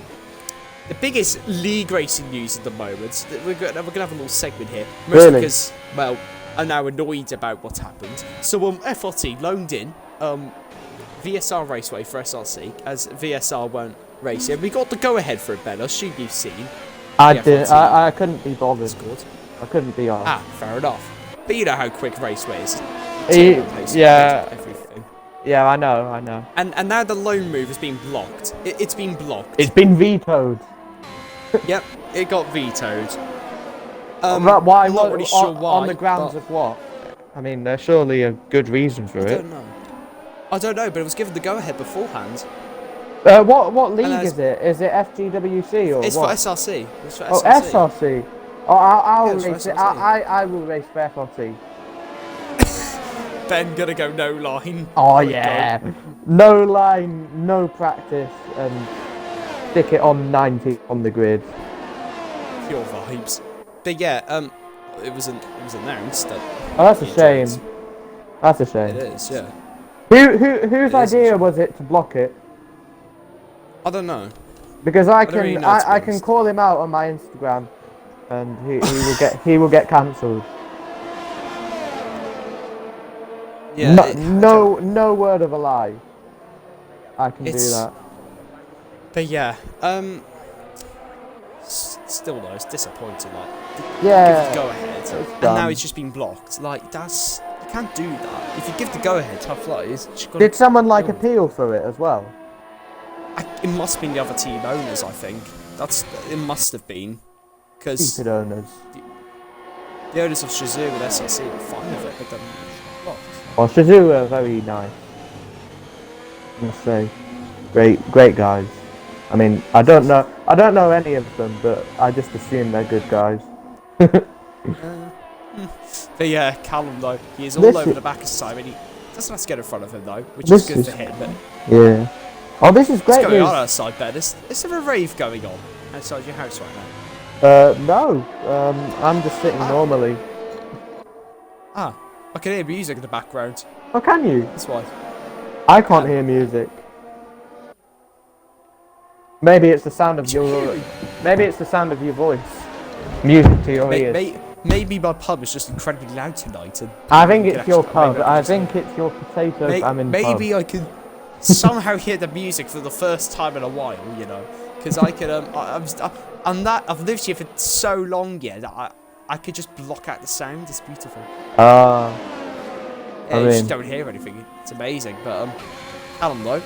biggest league racing news at the moment, we're going to have a little segment here. Mostly because, well, I'm now annoyed about what's happened. So FRT loaned in VSR Raceway for SRC, as VSR won't race it. We got the go-ahead for it, Ben. I assume you've seen. I couldn't be bothered. Scored. I couldn't be on. Fair enough. But you know how quick Raceway is. Yeah. Everything. Yeah, I know. And now the loan move has been blocked. It's been blocked. It's been vetoed. Yep, it got vetoed. Why? I'm not really sure why. On the grounds of what? I mean, there's surely a good reason for it. I don't know, but it was given the go-ahead beforehand. What league is it? Is it FGWC or it's what? For SRC. It's for SRC. Oh, SRC. Oh, I'll race it. I I will race for FRC. Ben gonna go no line. Oh yeah, no line, no practice, and stick it on 90 on the grid. Pure vibes. But yeah, it was announced that. Oh, that's a shame. That's a shame. It is, yeah. Whose idea was it to block it? I don't know. Because I don't really know, to be I can honest. call him out on my Instagram, and he will get cancelled. Yeah. No word of a lie. I can do that. But yeah, still though, it's disappointing. Like, Yeah. give the go ahead, and now it's just been blocked. Like, you can't do that. If you give the go ahead, tough luck. Did someone like appeal for it as well? It must have been the other team owners, I think. It must have been, because Stupid owners. the owners of Shazoo and SRC were fine with it, but then blocked. Well, Shazoo are very nice. I must say, great guys. I mean, I don't know any of them, but I just assume they're good guys. But yeah, Callum though, he is all over the back of Simon. He doesn't have to get in front of him though, which is good for him. But yeah. Oh, this is great what's going news. on outside, Ben? Is there a rave going on outside your house right now? No. I'm just sitting normally. Ah, I can hear music in the background. Oh, can you? That's why. I can't hear music. Maybe it's the sound of your. Maybe it's the sound of your voice. Music to your ears. Maybe my pub is just incredibly loud tonight. And I think it's your pub. I think it's your potato famine pub. Maybe I can somehow hear the music for the first time in a while, you know, because I could. I've lived here for so long, yeah, that I could just block out the sound. It's beautiful. I You mean, just don't hear anything. It's amazing. But Callum though.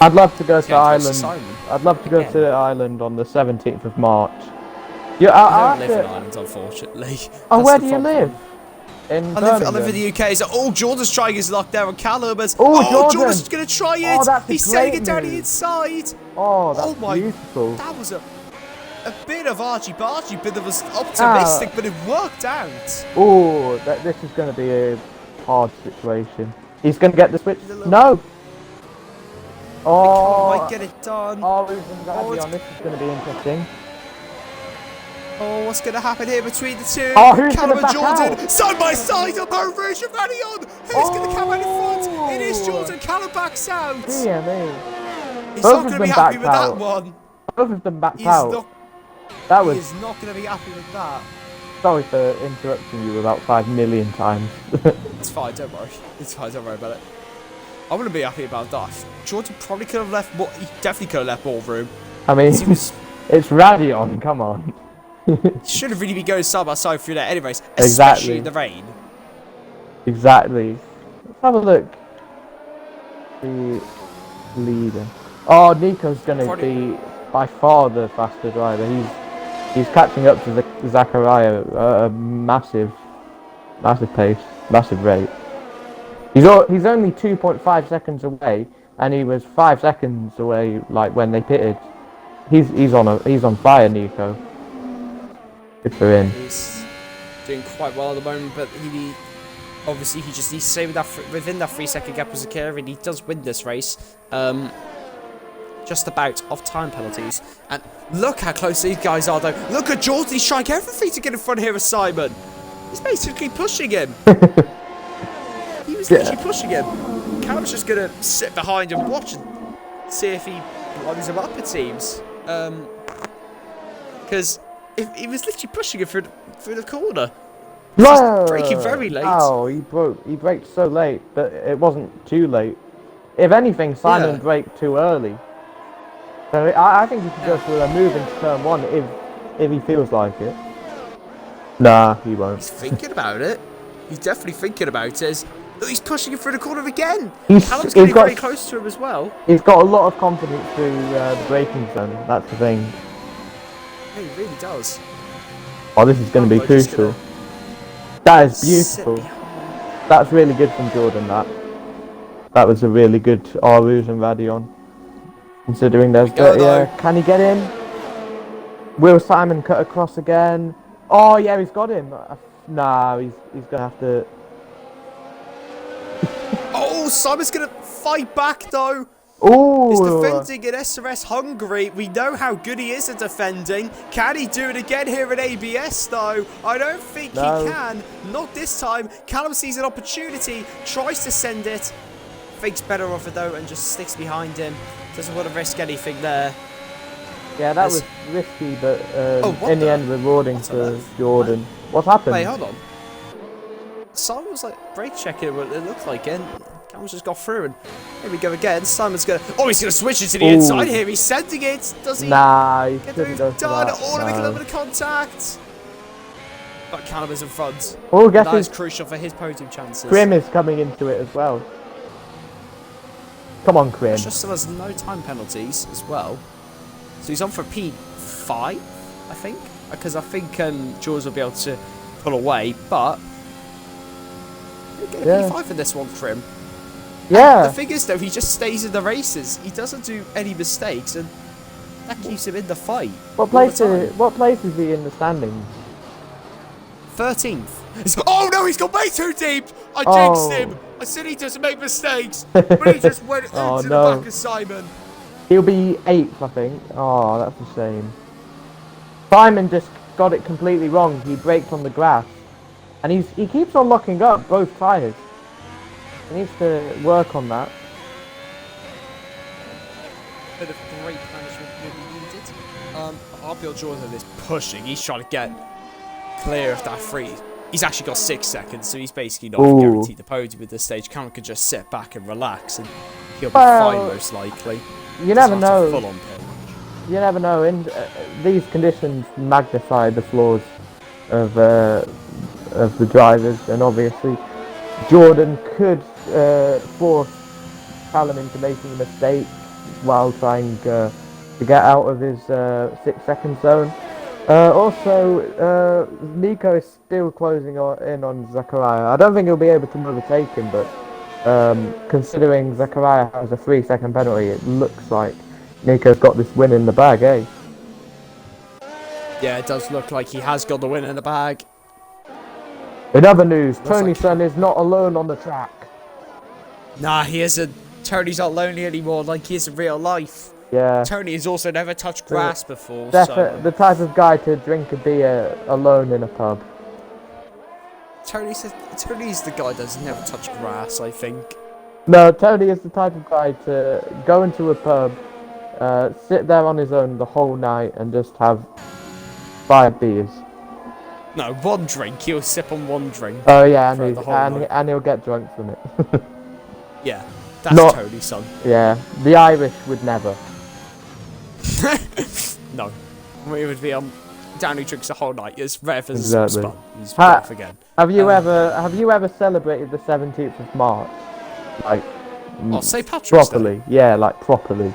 I'd love to go to Ireland. Simon. I'd love to go to Ireland on the 17th of March. I don't live in Ireland, unfortunately. Oh, where do you live? In I live in the UK. So, Jordan's trying his luck there on Callum. Jordan's going to try it. He's setting it down the inside. Oh, that's beautiful. That was a bit of argy-bargy, but it was optimistic, but it worked out. Oh, this is going to be a hard situation. He's going to get the switch. No. Oh, might get it done. This is going to be interesting. Oh, what's going to happen here between the two? Oh, who's Callum going to and Jordan, side by side on Power Rouge and Radion. Who's going to come out in front? It is Jordan. Callum backs out. Dear me. He's not going to be happy with that one. Both of them backed out. He is not going to be happy with that. Sorry for interrupting you about 5 million times. It's fine, don't worry. It's fine, don't worry about it. I wouldn't be happy about that. Jordan probably could have left more. He definitely could have left more room. I mean, it's Radion, come on. Should have really been going side by side through there, anyways. Exactly. Especially in the rain. Exactly. Let's have a look. The leader. Oh, Nico's going to be by far the faster driver. He's catching up to Zachariah at a massive pace, massive rate. He's only 2.5 seconds away, and he was 5 seconds away, like when they pitted. He's on fire, Nico. Good for him. He's doing quite well at the moment, but he just needs to stay within that 3-second gap as a killer, and he does win this race. Just about off time penalties. And look how close these guys are, though. Look at Jordan. He's trying everything to get in front here of Simon. He's basically pushing him. He was literally pushing him. Callum's just going to sit behind and watch and see if he blows him up, it seems. Because he was literally pushing him through the corner. He's braking very late. Oh, he braked so late, but it wasn't too late. If anything, Simon braked too early. So I think he should go for a move into turn 1 if he feels like it. Nah, he won't. He's thinking about it. He's definitely thinking about it. Look, he's pushing him through the corner again. Callum's getting very close to him as well. He's got a lot of confidence through the braking zone. That's the thing. Yeah, he really does. Oh, this is going to be crucial. That is beautiful. That's really good from Jordan, that was a really good Rouge and Radion. Considering there's can he get in? Will Simon cut across again? Oh yeah, he's got him. Nah, he's gonna have to. Oh, Simon's going to fight back, though. Ooh. He's defending in SRS Hungary. We know how good he is at defending. Can he do it again here at ABS, though? I don't think he can. Not this time. Callum sees an opportunity, tries to send it. Fakes better off it, though, and just sticks behind him. Doesn't want to risk anything there. Yeah, that was risky, but in the end, rewarding for Jordan. What's happened? Wait, hold on. Simon was like brake checking what it looked like, and Cameron's just got through. And here we go again. Simon's gonna. Oh, he's gonna switch it to the inside here. He's sending it. Does he? Nah, he get shouldn't go for done? that. Or make a little bit of contact. But Callum is in front. Oh, guess that is crucial for his podium chances. Krim is coming into it as well. Come on, Krim. Just so there's no time penalties as well. So he's on for P5, I think, because I think Jaws will be able to pull away, but he'll get a P5 in this one for him. Yeah. And the thing is, though, he just stays in the races. He doesn't do any mistakes, and that keeps him in the fight. What place is he in the standings? 13th. Oh no, he's gone way too deep. I jinxed him. I said he doesn't make mistakes, but he just went into the back of Simon. He'll be 8th, I think. Oh, that's a shame. Simon just got it completely wrong. He braked on the grass. And he keeps on locking up both tyres. He needs to work on that. Bit of great management really needed. RPL Jordan is pushing. He's trying to get clear of that free. He's actually got 6 seconds, so he's basically not guaranteed the podium at this stage. Cameron could just sit back and relax, and he'll be fine most likely. You never know. Full on you never know. In these conditions, magnify the flaws of the drivers, and obviously Jordan could force Callum into making a mistake while trying to get out of his 6-second zone. Also, Nico is still closing in on Zachariah. I don't think he'll be able to overtake him, but considering Zachariah has a 3-second penalty, it looks like Nico's got this win in the bag, eh? Yeah, it does look like he has got the win in the bag. In other news, Tony's son is not alone on the track. Nah, he isn't. Tony's not lonely anymore like he is in real life. Yeah. Tony has also never touched grass before. The type of guy to drink a beer alone in a pub. Tony's the guy that's never touched grass, I think. No, Tony is the type of guy to go into a pub, sit there on his own the whole night and just have 5 beers. No, 1 drink. He'll sip on 1 drink. Oh yeah, and he'll get drunk from it. Yeah, that's Tony's son. Yeah, the Irish would never. No, it would be Danny drinks the whole night. It's rare for exactly. Spun. He's off again. Have you ever celebrated the 17th of March? Like, St. Patrick's properly? Day. Yeah, like properly.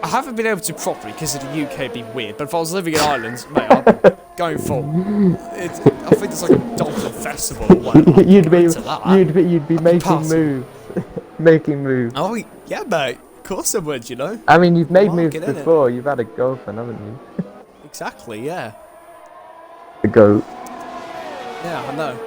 I haven't been able to properly because of the UK being weird. But if I was living in Ireland, mate, I'd be going full. I think it's like a dolphin festival or whatever. you'd be making moves, making moves. Oh yeah, mate. Of course I would, you know. I mean, you've made moves before. You've had a girlfriend, haven't you? Exactly, yeah. The goat. Yeah, I know.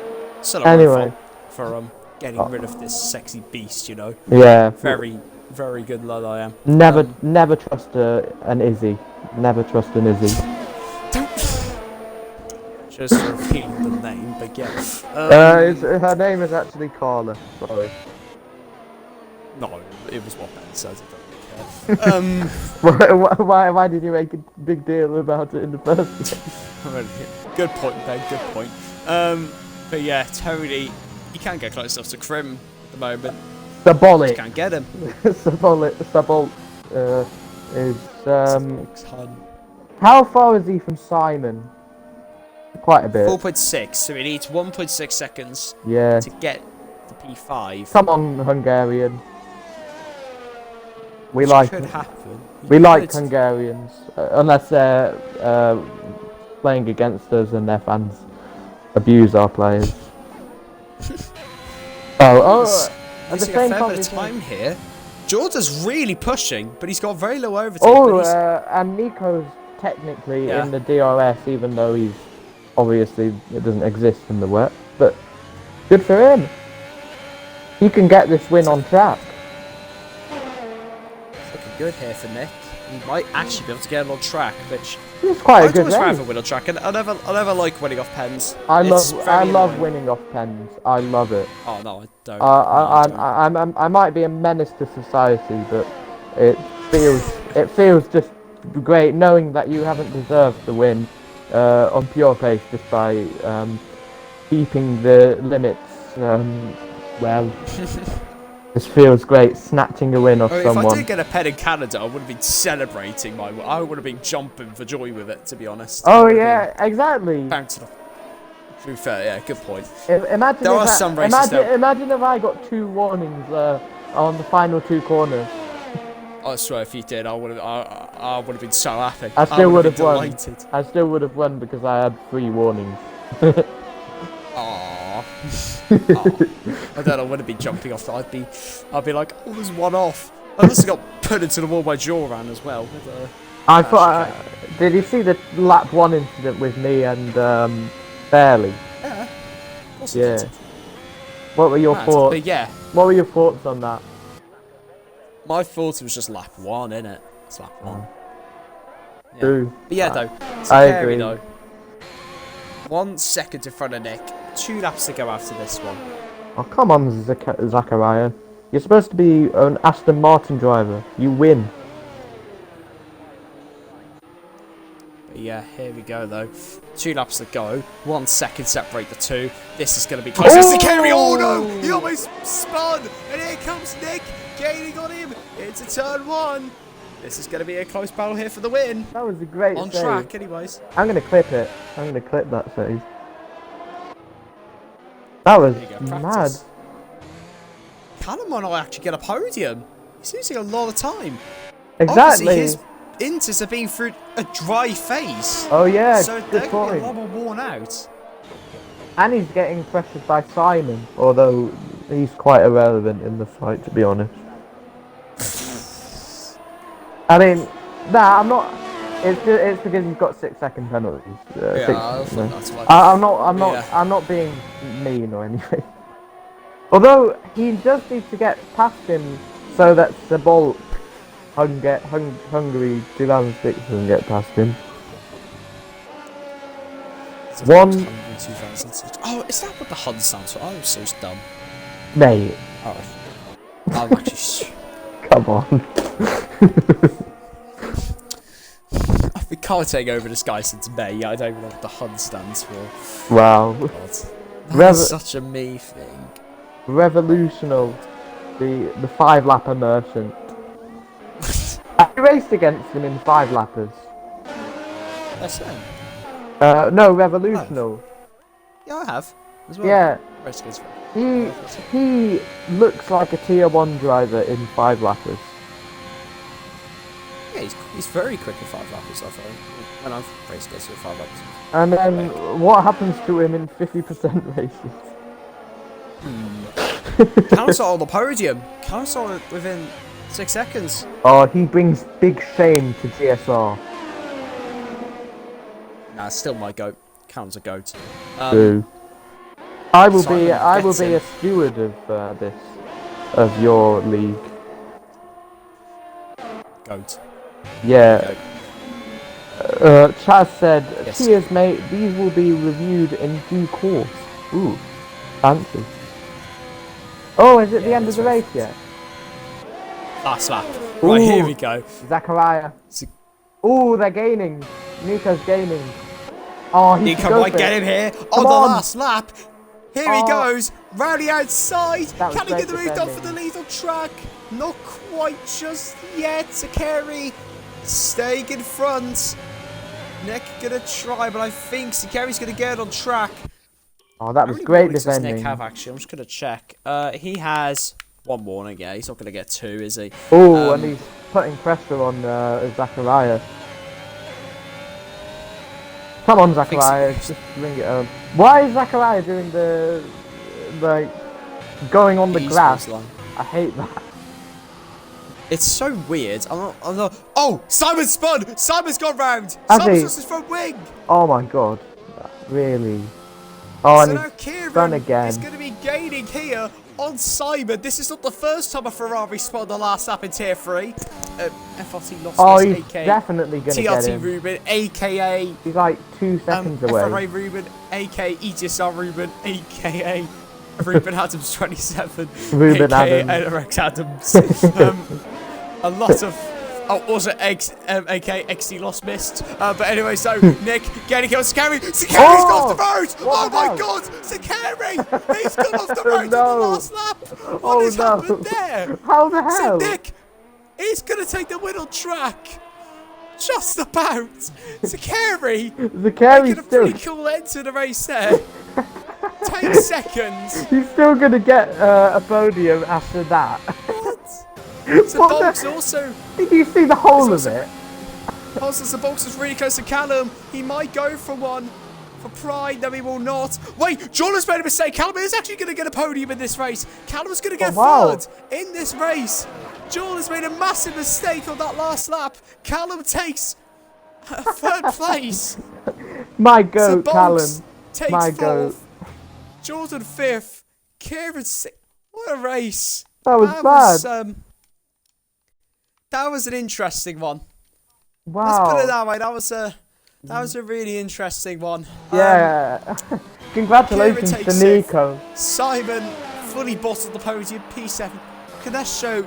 So anyway, for getting rid of this sexy beast, you know. Yeah. Very, very good lad I am. Never trust an Izzy. Never trust an Izzy. Don't. Just repeating the name, but yeah. Her name is actually Carla. Sorry. No, it was what Ben said. I don't care. Why did you make a big deal about it in the first place? Good point, Ben. Good point. But yeah, Tony, he can't get close enough to Krim at the moment. Sabolic. Can't get him. Sabolic is how far is he from Simon? Quite a bit. 4.6. So he needs 1.6 seconds. Yeah. To get the P5. Come on, Hungarian. We could happen. We like Hungarians, unless they're playing against us and their fans abuse our players. At the same time here, Jordan's really pushing, but he's got very low overtake. And Nico's technically in the DRS, even though he's obviously it doesn't exist in the wet. But good for him. He can get this win on track. It's looking good here for Nick. He might actually be able to get it on track, which It's quite a I'd good always rather race. win on track, and I never like winning off pens. I It's love very annoying. winning off pens. I love it. Oh no, I don't. No, I don't. I might be a menace to society, but it feels just great knowing that you haven't deserved the win on pure pace just by keeping the limits. Well, this feels great, snatching a win off If someone. I did get a pen in Canada, I would have been celebrating I would have been jumping for joy with it, to be honest. Oh yeah, exactly. Bouncing off. To be fair, yeah, good point. Imagine There if are some races imagine if I got 2 warnings on the final 2 corners. I swear, if you did, I would have been so happy. I still would have won. Delighted. I still would have won because I had 3 warnings. Aww. I don't know. I wouldn't be jumping off. I'd be like, oh, there's one off. I also got put into the wall by Joran as well. I thought. Did you see the lap 1 incident with me and Fairley? Yeah. Also Yeah. did. What were your thoughts? But yeah, What were your thoughts on that? my thought was just lap 1, innit? It's lap 1. Yeah. True. But yeah, though. I Scary, agree. though. 1 second in front of Nick. 2 laps to go after this one. Oh come on, Zachariah. You're supposed to be an Aston Martin driver. You win. But yeah, here we go though. 2 laps to go. 1 second separate the 2. This is going to be close. It's the carry. Oh no! He almost spun. And here comes Nick. Gaining on him. Into turn 1. This is going to be a close battle here for the win. That was a great On save. track, anyways. I'm gonna clip it. I'm gonna clip that save. That was There you go, mad. practice. Callum might not actually get a podium. He's losing a lot of time. Exactly. Obviously, his inters have been through a dry phase. Oh yeah, So good they're going to be a lot point. more worn out. And he's getting pressured by Simon, although he's quite irrelevant in the fight, to be honest. I mean, nah, I'm not. It's because he's got 6-second penalties. Yeah, I thought that's why. I'm not being mean or anything. Although he does need to get past him so that Sebulk Hungary 2006 doesn't get past him. One. 2006. Oh, is that what the HUD stands for? I'm so dumb. Mate, Oh, I'm actually. come on. I've been commentating over this guy since May. I don't even know what the HUD stands for. Wow. God. Rev- That's such a me thing. Revolutional. The 5-lap immersion. I raced against him in 5-lappers. That's it. No, Revolutional. Yeah, I have. As well. Yeah, Race against- he looks like a tier 1 driver in 5-lappers. Yeah, he's very quick in 5 lappers, I think. When I've raced against him in 5 lappers. And then what happens to him in 50% races? Counts on the podium. Counts on it within 6 seconds. Oh, he brings big shame to GSR. Nah, still my goat. Counts a goat. True. I will Simon be gets a him. steward of your league. Goat. Yeah. Goat. Chaz said, Yes. cheers mate, these will be reviewed in due course. Ooh, fancy. Oh, is it the Yeah, end of that's the right. race yet? Last lap. Right, here Ooh. we go. Zachariah. So- Ooh, they're gaining. Nico's gaining. Oh, he Nico can go might for get it. him here Come on the on. last lap. Here he Oh. goes. Round the outside. That was Can he great get the lead off for defending. the lead on track? Not quite just yet. Sakari staying in front. Nick gonna try, but I think Sakari's gonna get it on track. Oh, that How was many great warnings does defending. Nick have actually? I'm just gonna check. He has 1 warning. Yeah, he's not gonna get 2, is he? Oh, and he's putting pressure on Zachariah. Come on, think Zachariah, so. just bring it home. Why is Zachariah doing the going on the East grass? coastline. I hate that. It's so weird. I'm not. Oh, Simon spun. Simon's gone round. Has Simon's he? lost his front wing. Oh my god, really? Oh, So and now he's Kieran done again. is going to be gaining here on Simon. This is not the first time a Ferrari spotted the last lap in Tier 3. FRT lost Oh, this, he's aka definitely going to get TRT him. Ruben, aka He's like 2 seconds away. FRA Ruben, aka ETSR Ruben, aka Ruben Adams 27, Ruben aka Adams. NRX Adams. A lot of. Oh, also aka XD Lost Missed. But anyway, so Nick getting killed. Sakari! Sakari's gone off the road! Oh my god! Sakari! He's gone off the road on the last lap! What has happened there? How the hell? So Nick, he's gonna take the win on track. Just about. Sakari! Zakari's Making a still... pretty cool end to the race there. 10 seconds. He's still going to get a podium after that. What? So Bolks also... Did you see the whole of it? Also, so Bolks is really close to Callum. He might go for one. For pride, no he will not. Wait, Jordan's made a mistake. Callum is actually going to get a podium in this race. Callum's going to get third in this race. Jordan's made a massive mistake on that last lap. Callum takes third place. My goat, so Callum. Takes My fourth. goat. Jordan fifth. Kieran sixth. What a race. That was bad. That was an interesting one. Wow. Let's put it that way. That was a really interesting one. Yeah. Congratulations to Nico. Simon fully bottled the podium. P7. Kanesho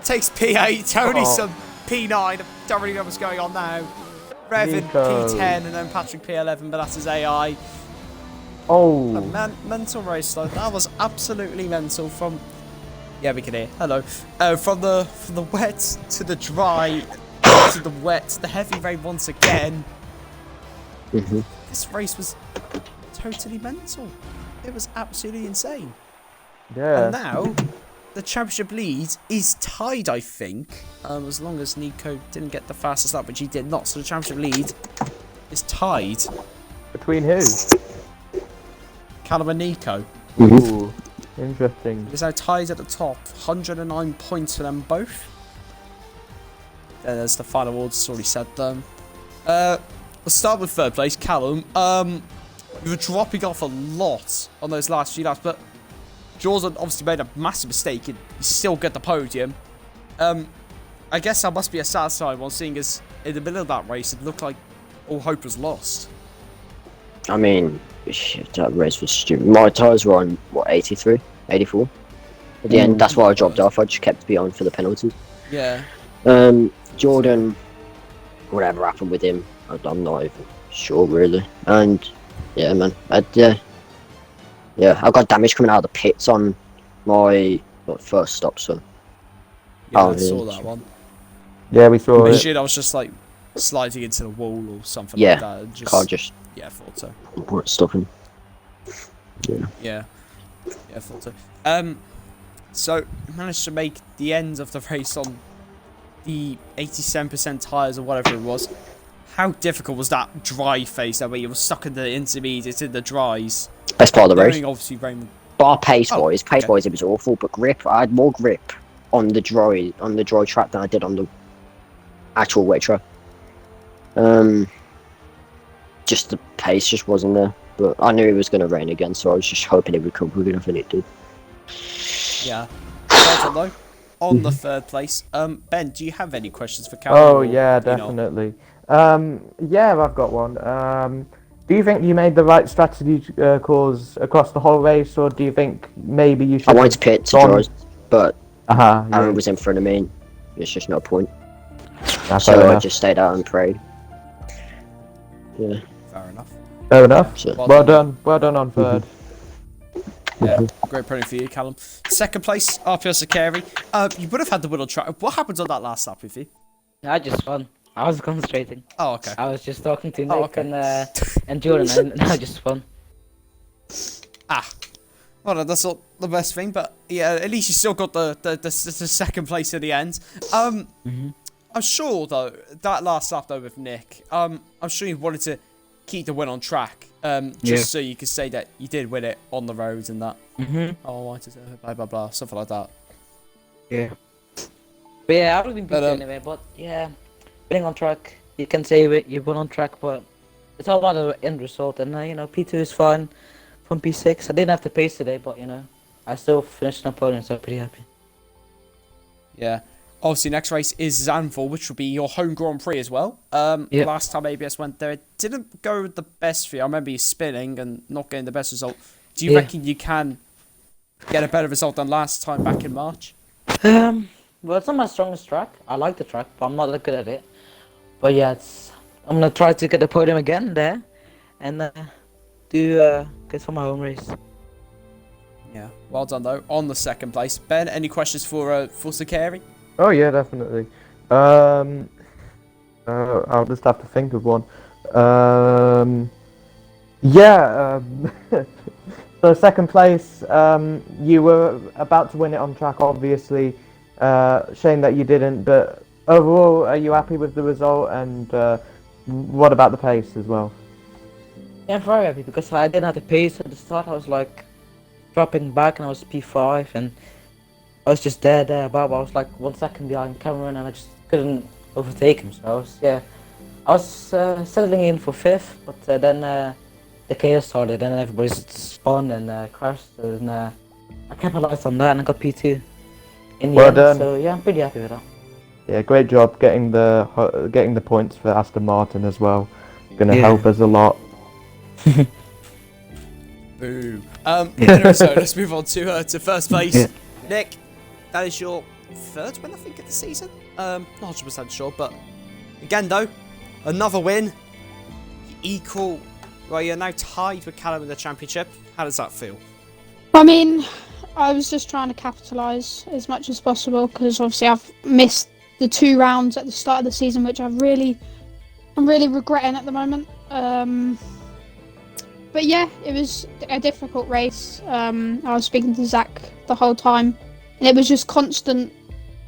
takes P8. Tony some P9. I don't really know what's going on now. Revin P10 and then Patrick P11, but that's his AI. Oh. A mental race though. That was absolutely mental from. Yeah, we can hear. Hello. From the wet to the dry to the wet to the heavy rain once again. This race was totally mental. It was absolutely insane. Yeah. And now the championship lead is tied, I think. As long as Nico didn't get the fastest lap, which he did not. So the championship lead is tied. Between who? Callum and Nico. Ooh. Interesting. Is now tied at the top. 109 points for them both. There's the final awards, already said them. Let's start with third place, Callum. You were dropping off a lot on those last few laps, but Jordan obviously made a massive mistake and you still get the podium. I guess that must be a satisfying one, seeing as in the middle of that race it looked like all hope was lost. I mean, shit, that race was stupid. My tyres were on, what, 83? 84? At the end, that's why I dropped off. I just kept behind for the penalties. Yeah. Jordan, whatever happened with him, I'm not even sure, really. And, yeah, man, I got damage coming out of the pits on my first stop, so. Yeah, I saw that one. Yeah, we saw it. I was just like sliding into the wall or something yeah, like that. And can't just. Yeah, I thought so. Weren't stopping. Yeah. Yeah, I thought so. So managed to make the end of the race on the 87% tyres or whatever it was. How difficult was that dry phase that where you were stuck in the intermediates in the dries? Best part of the race. Obviously, rain. Bar pace-wise, pace-wise it was awful, but grip, I had more grip on the dry track than I did on the actual wet track. Just the pace just wasn't there, but I knew it was going to rain again, so I was just hoping it would come good enough, and it did. Yeah. Well done, though. On the third place. Ben, do you have any questions for Callum? Oh yeah, definitely. Yeah, I've got one. Do you think you made the right strategy calls across the whole race, or do you think maybe you should? I wanted to pit to draw, but Aaron was in front of me. And there's just no point. So I just stayed out and prayed. Yeah. Fair enough. Fair enough. So. Well done. Well done on third. Yeah, great podium for you, Callum. Second place, RPO Sakari. You would have had the wheel on track. What happened on that last lap with you? I just won. I was concentrating. Oh, okay. I was just talking to Nick and Jordan, and I just won. Well, that's not the best thing, but yeah, at least you still got the second place at the end. I'm sure though that last lap though with Nick, I'm sure you wanted to keep the win on track, just so you could say that you did win it on the roads and that. Oh, I deserve it, blah blah blah, something like that. Yeah. But yeah, I would have been beat anyway. But yeah, winning on track, you can say you won on track, but it's all about the end result. And you know, P2 is fine from P6. I didn't have to pace today, but you know, I still finished an podium, so I'm pretty happy. Yeah. Obviously, next race is Zandvoort, which will be your home Grand Prix as well. Yep. Last time ABS went there, it didn't go the best for you. I remember you spinning and not getting the best result. Do you reckon you can get a better result than last time back in March? Well, it's not my strongest track. I like the track, but I'm not that good at it. But yeah, I'm gonna try to get the podium again there, and do get for my home race. Yeah, well done though. On the second place, Ben. Any questions for Sakari? Oh yeah, definitely. I'll just have to think of one. Yeah. So second place, you were about to win it on track, obviously. Shame that you didn't, but overall, are you happy with the result? And what about the pace as well? Yeah, I'm very happy because I didn't have the pace at the start. I was like dropping back, and I was P5, and I was just there, above. I was like 1 second behind Cameron, and I just couldn't overtake him. So I was settling in for 5th, but then the chaos started, and everybody spun and crashed, and I capitalized on that, and I got P2 in the Well end. done. So yeah, I'm pretty happy with that. Yeah, great job getting the points for Aston Martin as well. Gonna Yeah. help us a lot. Boo. Anyway, so let's move on to first place. Yeah. Nick, that is your 3rd win, I think, of the season. Not 100% sure, but again, though, another win. Equal. Well, you're now tied with Callum in the championship. How does that feel? I mean, I was just trying to capitalise as much as possible because obviously I've missed the 2 rounds at the start of the season, which I'm really regretting at the moment. But yeah, it was a difficult race. I was speaking to Zach the whole time, and it was just constant,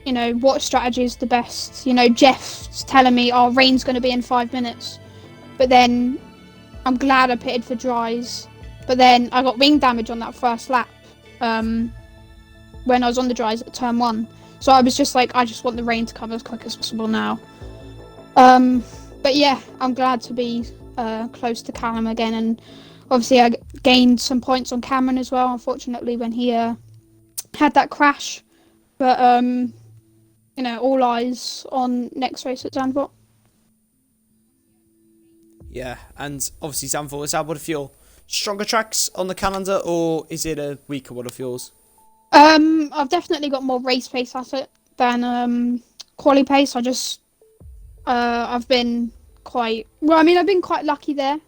what strategy is the best? Jeff's telling me, oh, rain's going to be in 5 minutes. But then I'm glad I pitted for dries. But then I got wing damage on that first lap when I was on the dries at turn 1. So I was just like, I just want the rain to come as quick as possible now. But yeah, I'm glad to be close to Callum again, and obviously I gained some points on Cameron as well, unfortunately, when he had that crash. But all eyes on next race at Zandvoort. Yeah, and obviously Zandvoort, is that one of your stronger tracks on the calendar, or is it a weaker one of yours? I've definitely got more race pace at it than quali pace. I've been quite lucky there,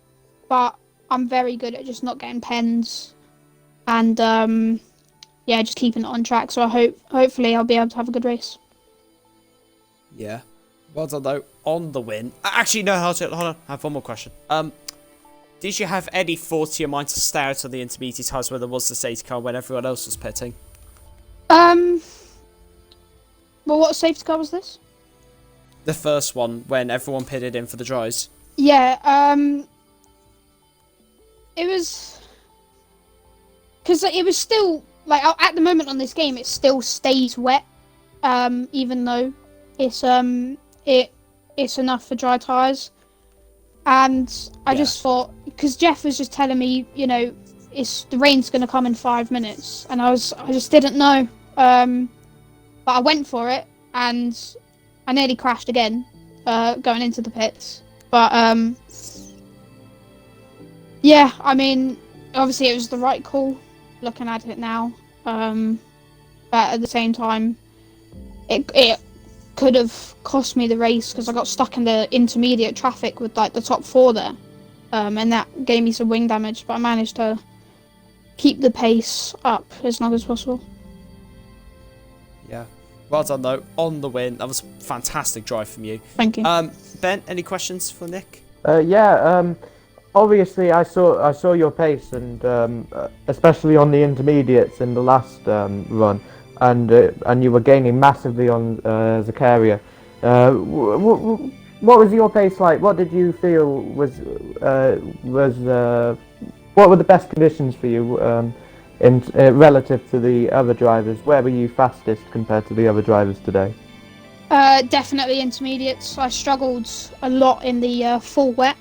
but I'm very good at just not getting pens and just keeping it on track. So hopefully I'll be able to have a good race. Yeah. Well done though on the win. Actually, no, hold on. I have one more question. Did you have any thought to your mind to stay out on the intermediate tires where there was the safety car when everyone else was pitting? Well, what safety car was this? The first one when everyone pitted in for the dries. Yeah. It was because it was still like at the moment on this game, it still stays wet. Even though it's enough for dry tires. And I just thought, because Jeff was just telling me, the rain's going to come in 5 minutes, and I just didn't know. But I went for it, and I nearly crashed again, going into the pits. But yeah, I mean, obviously it was the right call, looking at it now. But at the same time, it could have cost me the race because I got stuck in the intermediate traffic with like the top 4 there, and that gave me some wing damage, but I managed to keep the pace up as long as possible. Yeah, well done though on the win. That was a fantastic drive from you. Thank you. Ben, any questions for Nick? Obviously I saw your pace, and especially on the intermediates in the last run. And you were gaining massively on Zakaria. What was your pace like? What did you feel was what were the best conditions for you in relative to the other drivers? Where were you fastest compared to the other drivers today? Definitely intermediates. I struggled a lot in the full wet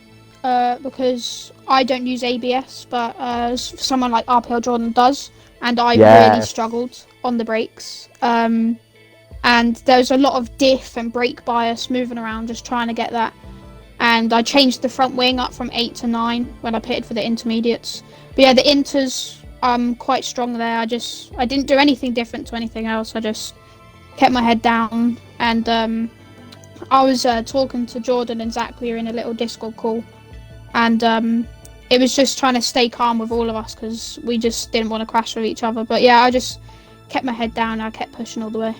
because I don't use ABS, but someone like RPL Jordan does. and I really struggled on the brakes. And there was a lot of diff and brake bias moving around, just trying to get that. And I changed the front wing up from 8 to 9 when I pitted for the intermediates. But yeah, the inters, I'm quite strong there. I didn't do anything different to anything else. I just kept my head down. And I was talking to Jordan and Zach. We were in a little Discord call. And it was just trying to stay calm with all of us because we just didn't want to crash with each other. But yeah, I just kept my head down. I kept pushing all the way.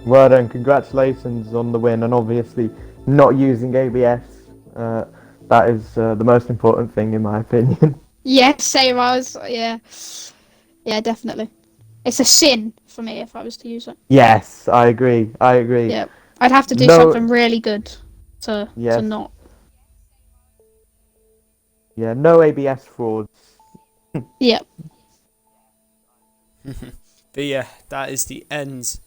Well done. Congratulations on the win, and obviously not using ABS. That is the most important thing in my opinion. Yeah, same. Yeah, definitely. It's a sin for me if I was to use it. Yes, I agree. Yeah, I'd have to do something really good to not. Yeah, no ABS frauds. Yeah. But yeah, that is the end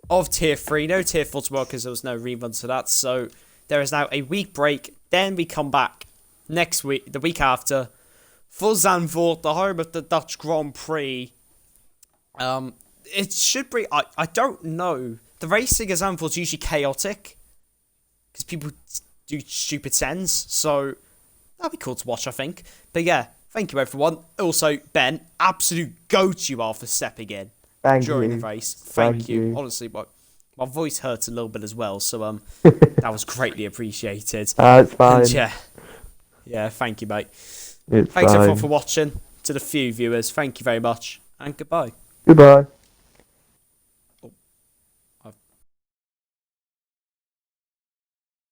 of Tier 3. No Tier 4 tomorrow because there was no reruns for that. So there is now a week break. Then we come back next week, the week after, for Zandvoort, the home of the Dutch Grand Prix. It should be... I don't know. The racing at Zandvoort is usually chaotic because people do stupid sends. So that'd be cool to watch, I think. But yeah, thank you everyone. Also, Ben, absolute goat you are for stepping in during the race. Thank you. Honestly, my voice hurts a little bit as well, so that was greatly appreciated. It's fine. And yeah, thank you, mate. Thanks everyone for watching. To the few viewers, thank you very much, and goodbye. Goodbye.